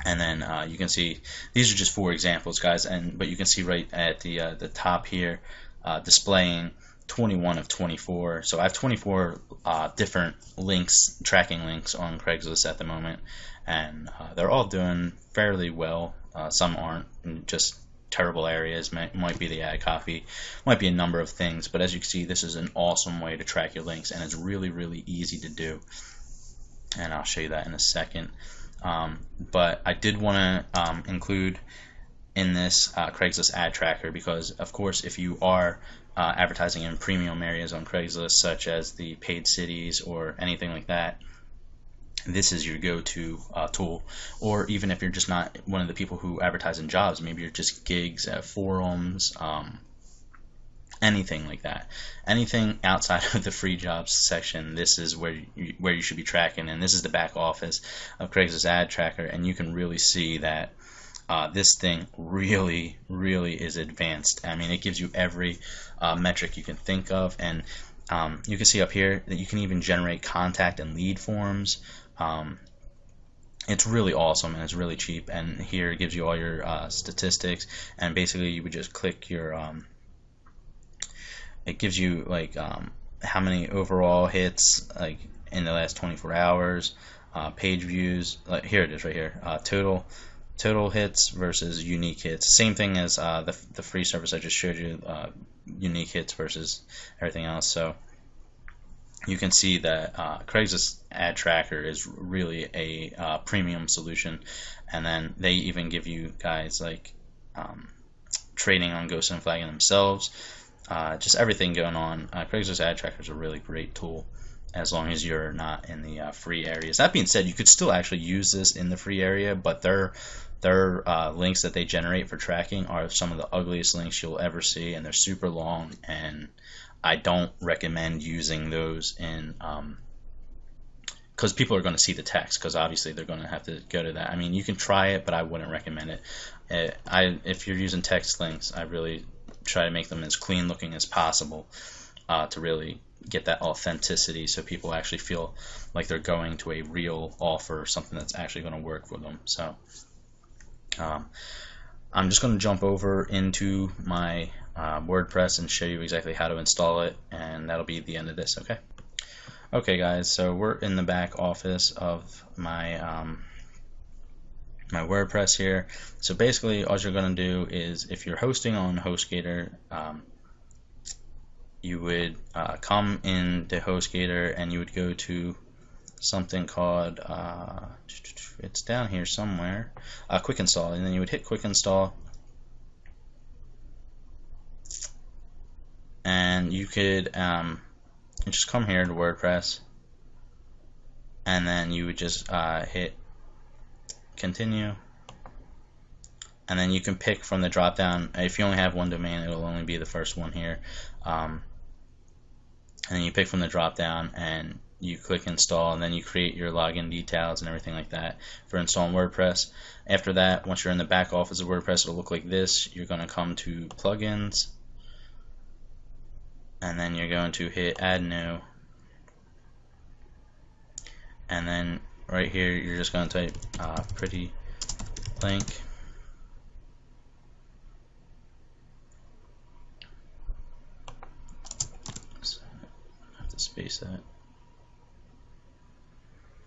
And then you can see these are just 4 examples, guys. But you can see right at the top here, displaying 21 of 24. So I have 24 different links, tracking links on Craigslist at the moment, and they're all doing fairly well. Some aren't, just terrible areas. Might be the ad copy, might be a number of things, but as you can see, this is an awesome way to track your links, and it's really, really easy to do, and I'll show you that in a second. But I did want to include in this Craigslist ad tracker, because of course if you are advertising in premium areas on Craigslist, such as the paid cities or anything like that, this is your go-to tool. Or even if you're just not one of the people who advertise in jobs, maybe you're just gigs at forums, anything like that, anything outside of the free jobs section, this is where you should be tracking. And this is the back office of Craigslist ad tracker, and you can really see that this thing really, really is advanced. I mean, it gives you every metric you can think of, and you can see up here that you can even generate contact and lead forms. It's really awesome, and it's really cheap. And here it gives you all your statistics, and basically you would just click your it gives you like how many overall hits like in the last 24 hours, page views, like here it is right here, total hits versus unique hits. Same thing as the free service I just showed you, unique hits versus everything else. So you can see that Craigslist ad tracker is really a premium solution. And then they even give you guys like trading on Ghost and Flagging themselves, just everything going on. Craigslist ad tracker is a really great tool, as long as you're not in the free areas. That being said, you could still actually use this in the free area, but their links that they generate for tracking are some of the ugliest links you'll ever see, and they're super long, and I don't recommend using those in because people are going to see the text, because obviously they're going to have to go to that. I mean, you can try it, but I wouldn't recommend it. If you're using text links, I really try to make them as clean looking as possible to really get that authenticity, so people actually feel like they're going to a real offer, something that's actually going to work for them. So I'm just going to jump over into my WordPress and show you exactly how to install it, and that'll be the end of this. Okay guys, so we're in the back office of my my WordPress here. So basically all you're going to do is, if you're hosting on HostGator, you would come into HostGator and you would go to something called it's down here somewhere, quick install, and then you would hit quick install, and you could just come here to WordPress, and then you would just hit continue, and then you can pick from the drop down. If you only have one domain, it will only be the first one here, and then you pick from the drop down and you click install, and then you create your login details and everything like that for installing WordPress. After that, once you're in the back office of WordPress, it'll look like this. You're going to come to plugins, and then you're going to hit add new, and then right here you're just going to type pretty link, so I have to space that.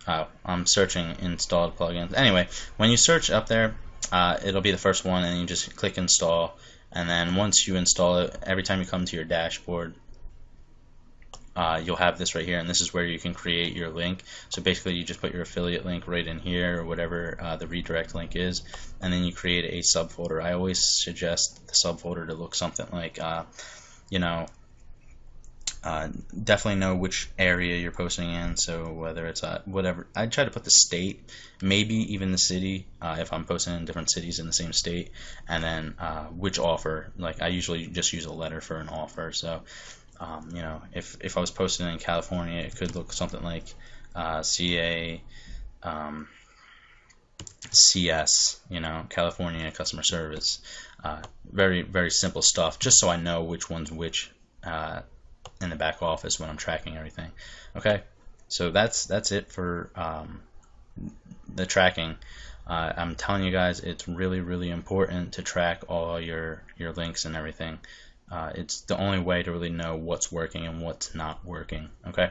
I'm searching installed plugins. Anyway, when you search up there, it'll be the first one, and you just click install. And then once you install it, every time you come to your dashboard, you'll have this right here, and this is where you can create your link. So basically you just put your affiliate link right in here, or whatever the redirect link is, and then you create a subfolder. I always suggest the subfolder to look something like definitely know which area you're posting in. So whether it's whatever, I try to put the state, maybe even the city, if I'm posting in different cities in the same state, and then which offer. Like I usually just use a letter for an offer. So if I was posting in California, it could look something like CA CS, California customer service. Very, very simple stuff, just so I know which one's which in the back office when I'm tracking everything. Okay, so that's it for the tracking. I'm telling you guys, it's really, really important to track all your links and everything. It's the only way to really know what's working and what's not working. Okay.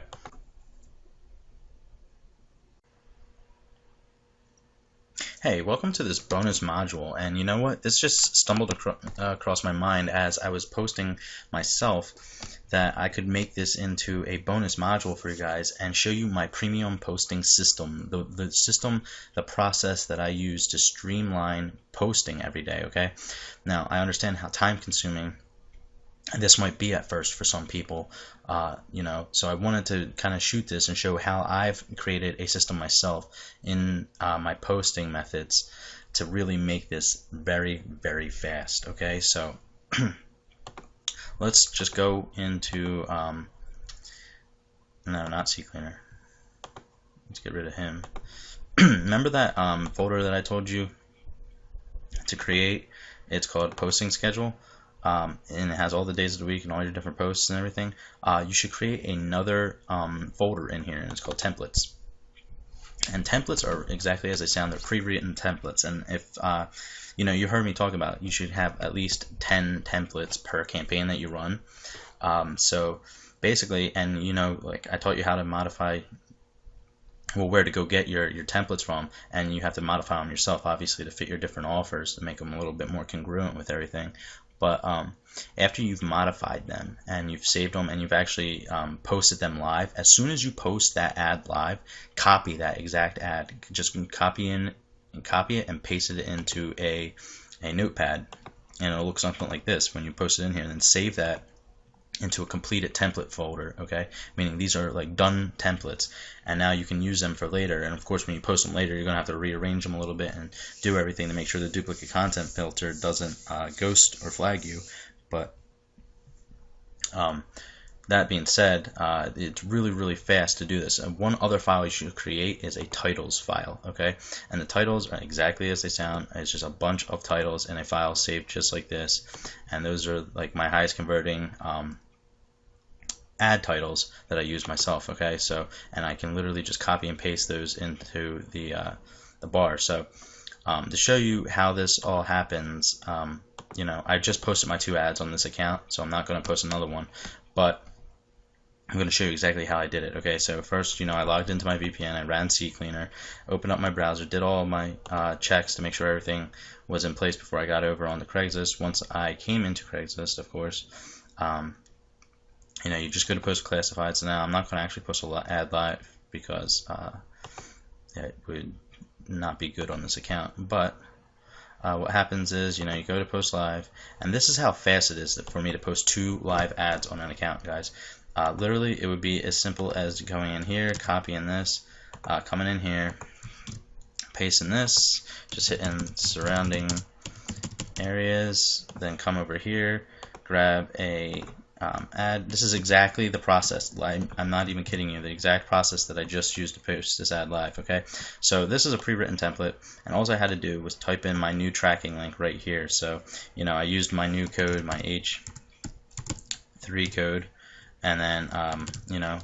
Hey, welcome to this bonus module. And you know what? This just stumbled across my mind as I was posting myself, that I could make this into a bonus module for you guys and show you my premium posting system, the process that I use to streamline posting every day. Okay. Now I understand how time consuming this might be at first for some people, so I wanted to kind of shoot this and show how I've created a system myself in my posting methods to really make this very, very fast. Okay, so let's just go into no, not CCleaner. Let's get rid of him. Remember that folder that I told you to create? It's called posting schedule. And it has all the days of the week and all your different posts and everything. You should create another folder in here, and it's called templates. And templates are exactly as they sound. They're pre-written templates. And if you heard me talk about it, you should have at least 10 templates per campaign that you run. So basically, and like I taught you how to modify, where to go get your templates from, and you have to modify them yourself, obviously, to fit your different offers to make them a little bit more congruent with everything. But after you've modified them and you've saved them and you've actually posted them live, as soon as you post that ad live, copy that exact ad. Just copy it and paste it into a notepad, and it'll look something like this when you post it in here. And then save that into a completed template folder, okay? Meaning these are like done templates, and now you can use them for later. And of course, when you post them later, you're gonna have to rearrange them a little bit and do everything to make sure the duplicate content filter doesn't ghost or flag you. But that being said, it's really, really fast to do this. And one other file you should create is a titles file, okay? And the titles are exactly as they sound. It's just a bunch of titles in a file saved just like this. And those are like my highest converting ad titles that I use myself, okay? So, and I can literally just copy and paste those into the bar. So to show you how this all happens, I just posted my 2 ads on this account, so I'm not going to post another one, but I'm going to show you exactly how I did it. Okay, so first, I logged into my VPN, I ran CCleaner, opened up my browser, did all my checks to make sure everything was in place before I got over onto Craigslist. Once I came into Craigslist, of course, you just go to post classifieds. Now I'm not going to actually post a ad live because it would not be good on this account. But what happens is, you go to post live, and this is how fast it is for me to post 2 live ads on an account, guys. Literally, it would be as simple as going in here, copying this, coming in here, pasting this, just hitting surrounding areas, then come over here, grab a ad. This is exactly the process. I'm not even kidding you. The exact process that I just used to post this ad live. Okay, so this is a pre-written template, and all I had to do was type in my new tracking link right here. So I used my new code, my H3 code, and then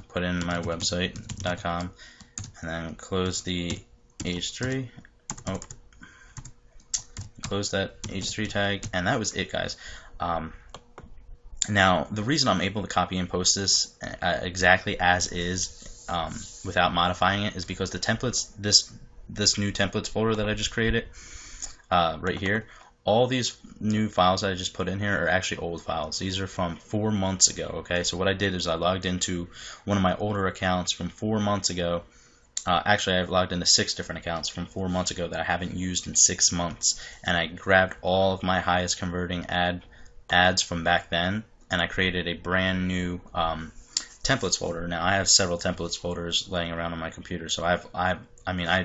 put in my website.com, and then close the H3. Close that H3 tag, and that was it, guys. Now, the reason I'm able to copy and post this exactly as is without modifying it is because the templates, this new templates folder that I just created right here, all these new files that I just put in here are actually old files. These are from 4 months ago. Okay, so what I did is I logged into one of my older accounts from 4 months ago. Actually, I've logged into 6 different accounts from 4 months ago that I haven't used in 6 months, and I grabbed all of my highest converting ads from back then, and I created a brand new templates folder. Now I have several templates folders laying around on my computer, so I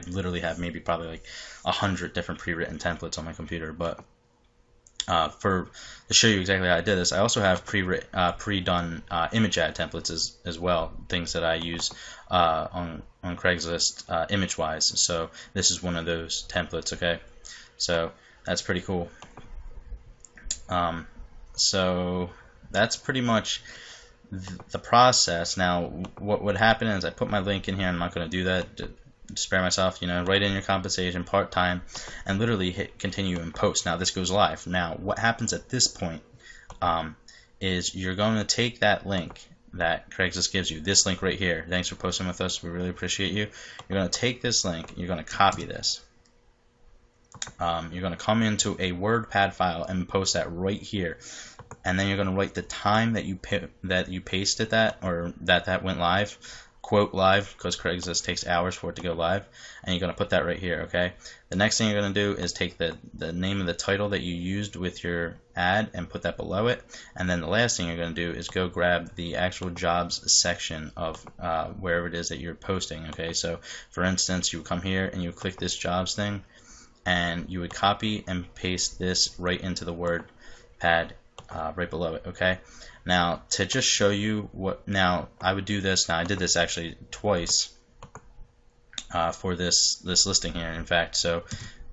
literally have maybe probably like 100 different pre-written templates on my computer. But to show you exactly how I did this, I also have pre-done image ad templates as well, things that I use on Craigslist image-wise. So this is one of those templates. Okay, so that's pretty cool. So that's pretty much the process. Now, what would happen is I put my link in here. I'm not going to do that to spare myself. Write in your compensation, part-time, and literally hit continue and post. Now this goes live. Now what happens at this point is you're going to take that link that Craigslist gives you, this link right here. Thanks for posting with us. We really appreciate you. You're going to take this link. You're going to copy this. You're going to come into a WordPad file and post that right here, and then you're going to write the time that you pasted that, or that went live, quote live, because Craigslist takes hours for it to go live, and you're going to put that right here. Okay, the next thing you're going to do is take the name of the title that you used with your ad and put that below it, and then the last thing you're going to do is go grab the actual jobs section of wherever it is that you're posting. Okay, so for instance, you would come here and you would click this jobs thing, and you would copy and paste this right into the WordPad right below it. Okay, now to just show you now I would do this. Now I did this actually twice for this listing here, in fact. So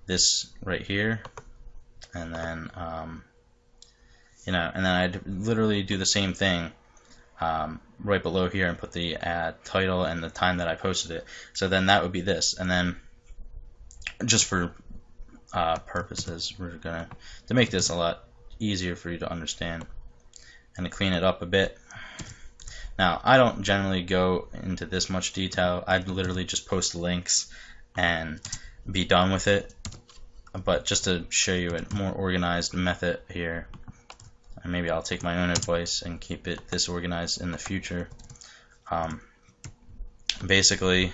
this right here, and then and then I'd literally do the same thing right below here and put the ad title and the time that I posted it. So then that would be this, and then just for purposes, we're gonna, to make this a lot easier for you to understand and to clean it up a bit. Now I don't generally go into this much detail. I'd literally just post links and be done with it, but just to show you a more organized method here, and maybe I'll take my own advice and keep it this organized in the future. Basically,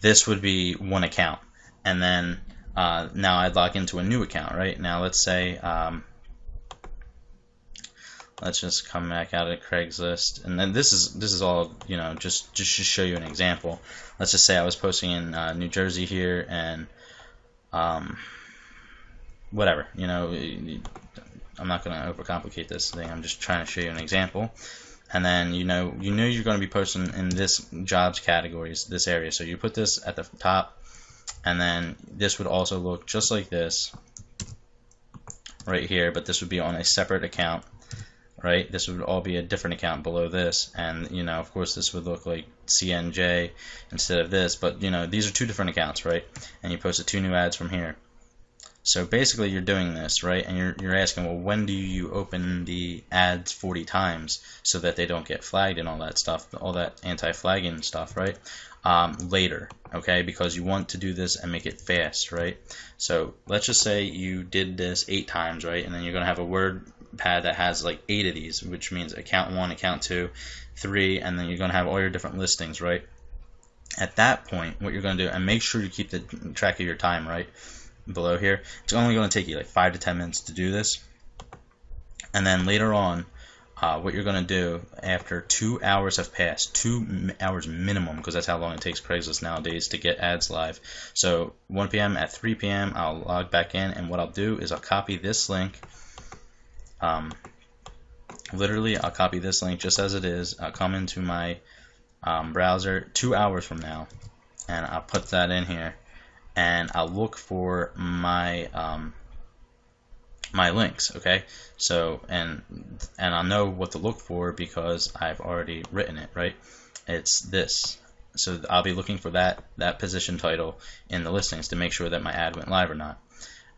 this would be one account, and then now I'd log into a new account. Right now, let's say let's just come back out of Craigslist, and then this is all just to show you an example. Let's just say I was posting in New Jersey here, and whatever, I'm not going to overcomplicate this thing. I'm just trying to show you an example. And then you're going to be posting in this jobs categories, this area. So you put this at the top, and then this would also look just like this right here, but this would be on a separate account, right? This would all be a different account below this, and of course this would look like CNJ instead of this, but these are two different accounts, right? And you posted 2 new ads from here. So basically you're doing this, right? And you're asking, well, when do you open the ads 40 times so that they don't get flagged and all that stuff, all that anti-flagging stuff, right? Later, okay? Because you want to do this and make it fast, right? So let's just say you did this 8 times, right? And then you're going to have a WordPad that has like 8 of these, which means account 1, account 2, 3, and then you're going to have all your different listings, right? At that point, what you're going to do, and make sure you keep the track of your time, right? Below here, it's only going to take you like 5 to 10 minutes to do this, and then later on, what you're going to do after 2 hours have passed, 2 hours minimum, because that's how long it takes Craigslist nowadays to get ads live. So 1 p.m. at 3 p.m. I'll log back in, and what I'll do is I'll copy this link. Literally, I'll copy this link just as it is. I'll come into my browser 2 hours from now, and I'll put that in here. And I'll look for my my links, okay? So and I'll know what to look for because I've already written it, right? It's this. So I'll be looking for that position title in the listings to make sure that my ad went live or not.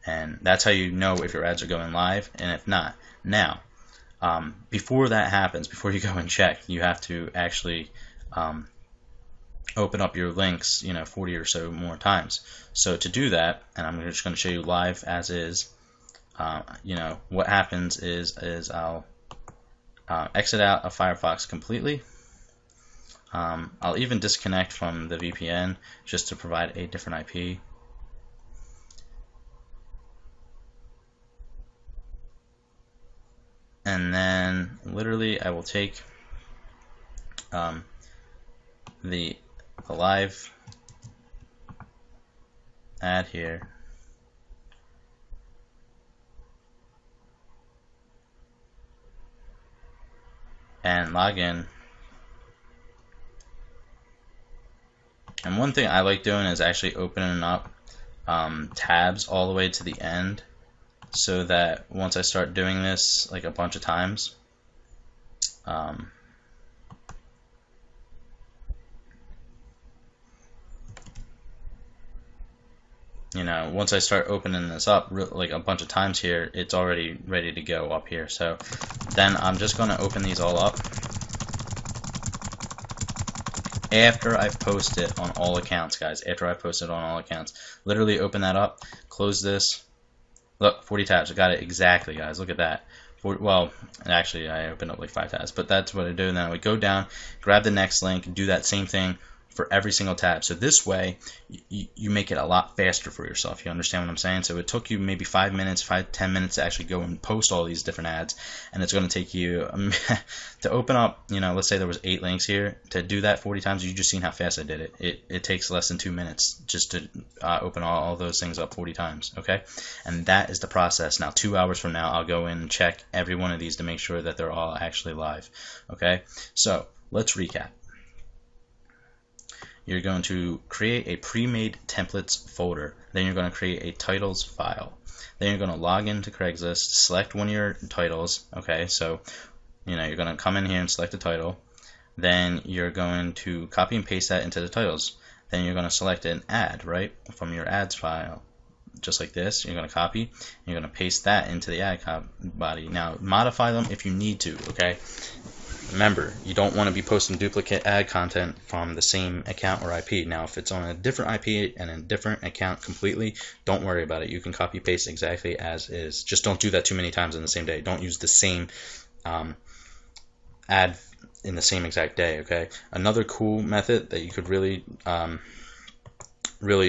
And that's how you know if your ads are going live and if not. Now, before that happens, before you go and check, you have to actually open up your links, 40 or so more times. So to do that, and I'm just going to show you live as is, what happens is I'll exit out of Firefox completely. I'll even disconnect from the VPN just to provide a different IP. And then literally I will take the live ad here, and log in. And one thing I like doing is actually opening up tabs all the way to the end, so that once I start doing this like a bunch of times, once I start opening this up like a bunch of times here, it's already ready to go up here. So then I'm just going to open these all up after I've posted on all accounts, guys. After I've posted on all accounts, literally open that up, close this. Look, 40 tabs. I got it exactly, guys. Look at that. Well, actually, I opened up like 5 tabs, but that's what I do. And then I would go down, grab the next link, and do that same thing for every single tab. So this way, you make it a lot faster for yourself. You understand what I'm saying? So it took you maybe 5 minutes, 10 minutes to actually go and post all these different ads, and it's going to take you to open up. Let's say there was 8 links here. To do that 40 times, you just seen how fast I did it. It takes less than 2 minutes just to open all those things up 40 times. Okay, and that is the process. Now 2 hours from now, I'll go in and check every one of these to make sure that they're all actually live. Okay, so let's recap. You're going to create a pre-made templates folder. Then you're going to create a titles file. Then you're going to log into Craigslist, select one of your titles. Okay, so you're going to come in here and select a title. Then you're going to copy and paste that into the titles. Then you're going to select an ad, right, from your ads file. Just like this, you're going to copy, you're going to paste that into the ad body. Now modify them if you need to. Okay, remember, you don't want to be posting duplicate ad content from the same account or IP. Now if it's on a different IP and a different account completely, don't worry about it. You can copy paste exactly as is. Just don't do that too many times in the same day. Don't use the same ad in the same exact day. Okay, another cool method that you could really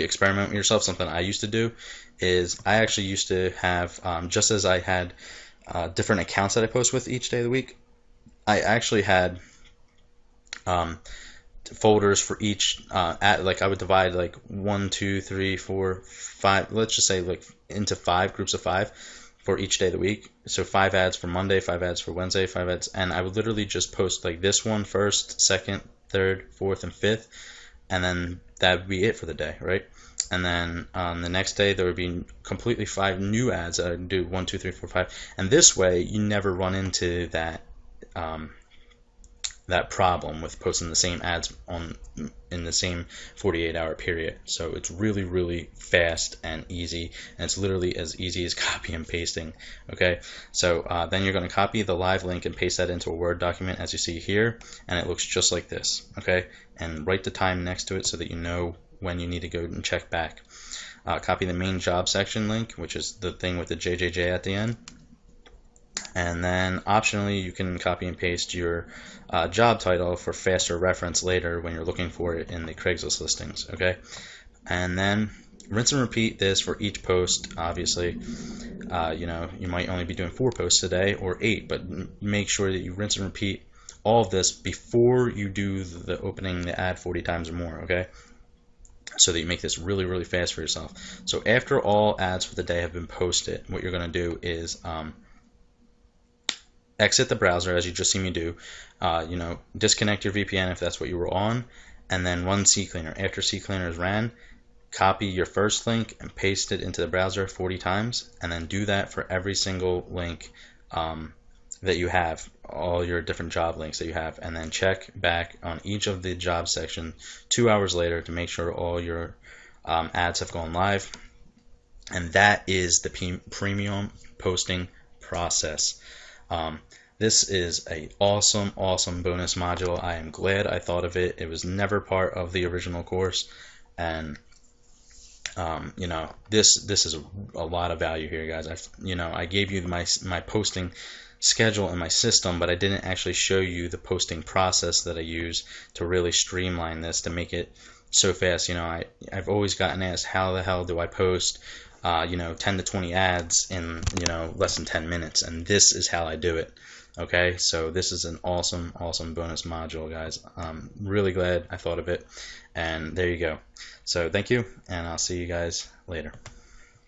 experiment with yourself, something I used to do, is I actually used to have, just as I had different accounts that I post with each day of the week, I actually had folders for each like I would divide like 1, 2, 3, 4, 5, let's just say like into 5 groups of 5 for each day of the week. So 5 ads for Monday, 5 ads for Wednesday, 5 ads, and I would literally just post like this one first, second, third, fourth, and fifth, and then that would be it for the day, right? And then on the next day there would be completely 5 new ads. I would do 1, 2, 3, 4, 5, and this way you never run into that that problem with posting the same ads in the same 48-hour period. So it's really fast and easy, and it's literally as easy as copy and pasting. Okay, so then you're going to copy the live link and paste that into a Word document as you see here, and it looks just like this. Okay, and write the time next to it so that you know when you need to go and check back. Copy the main job section link, which is the thing with the JJJ at the end. And then optionally you can copy and paste your job title for faster reference later when you're looking for it in the Craigslist listings. Okay, and then rinse and repeat this for each post. Obviously, you might only be doing 4 posts a day or 8, but make sure that you rinse and repeat all of this before you do the opening the ad 40 times or more. Okay, so that you make this really fast for yourself. So after all ads for the day have been posted, what you're going to do is exit the browser as you just see me do. Disconnect your VPN if that's what you were on, and then run CCleaner. After CCleaner is ran, copy your first link and paste it into the browser 40 times, and then do that for every single link that you have, all your different job links that you have, and then check back on each of the job section 2 hours later to make sure all your ads have gone live. And that is the premium posting process. This is a awesome bonus module. I am glad I thought of it. It was never part of the original course, and you know, this is a lot of value here, guys. I gave you my posting schedule and my system, but I didn't actually show you the posting process that I use to really streamline this to make it so fast. You know, I've always gotten asked, how the hell do I post 10 to 20 ads in less than 10 minutes, and this is how I do it. Okay, so this is an awesome bonus module, guys. I'm really glad I thought of it, and there you go. So thank you, and I'll see you guys later.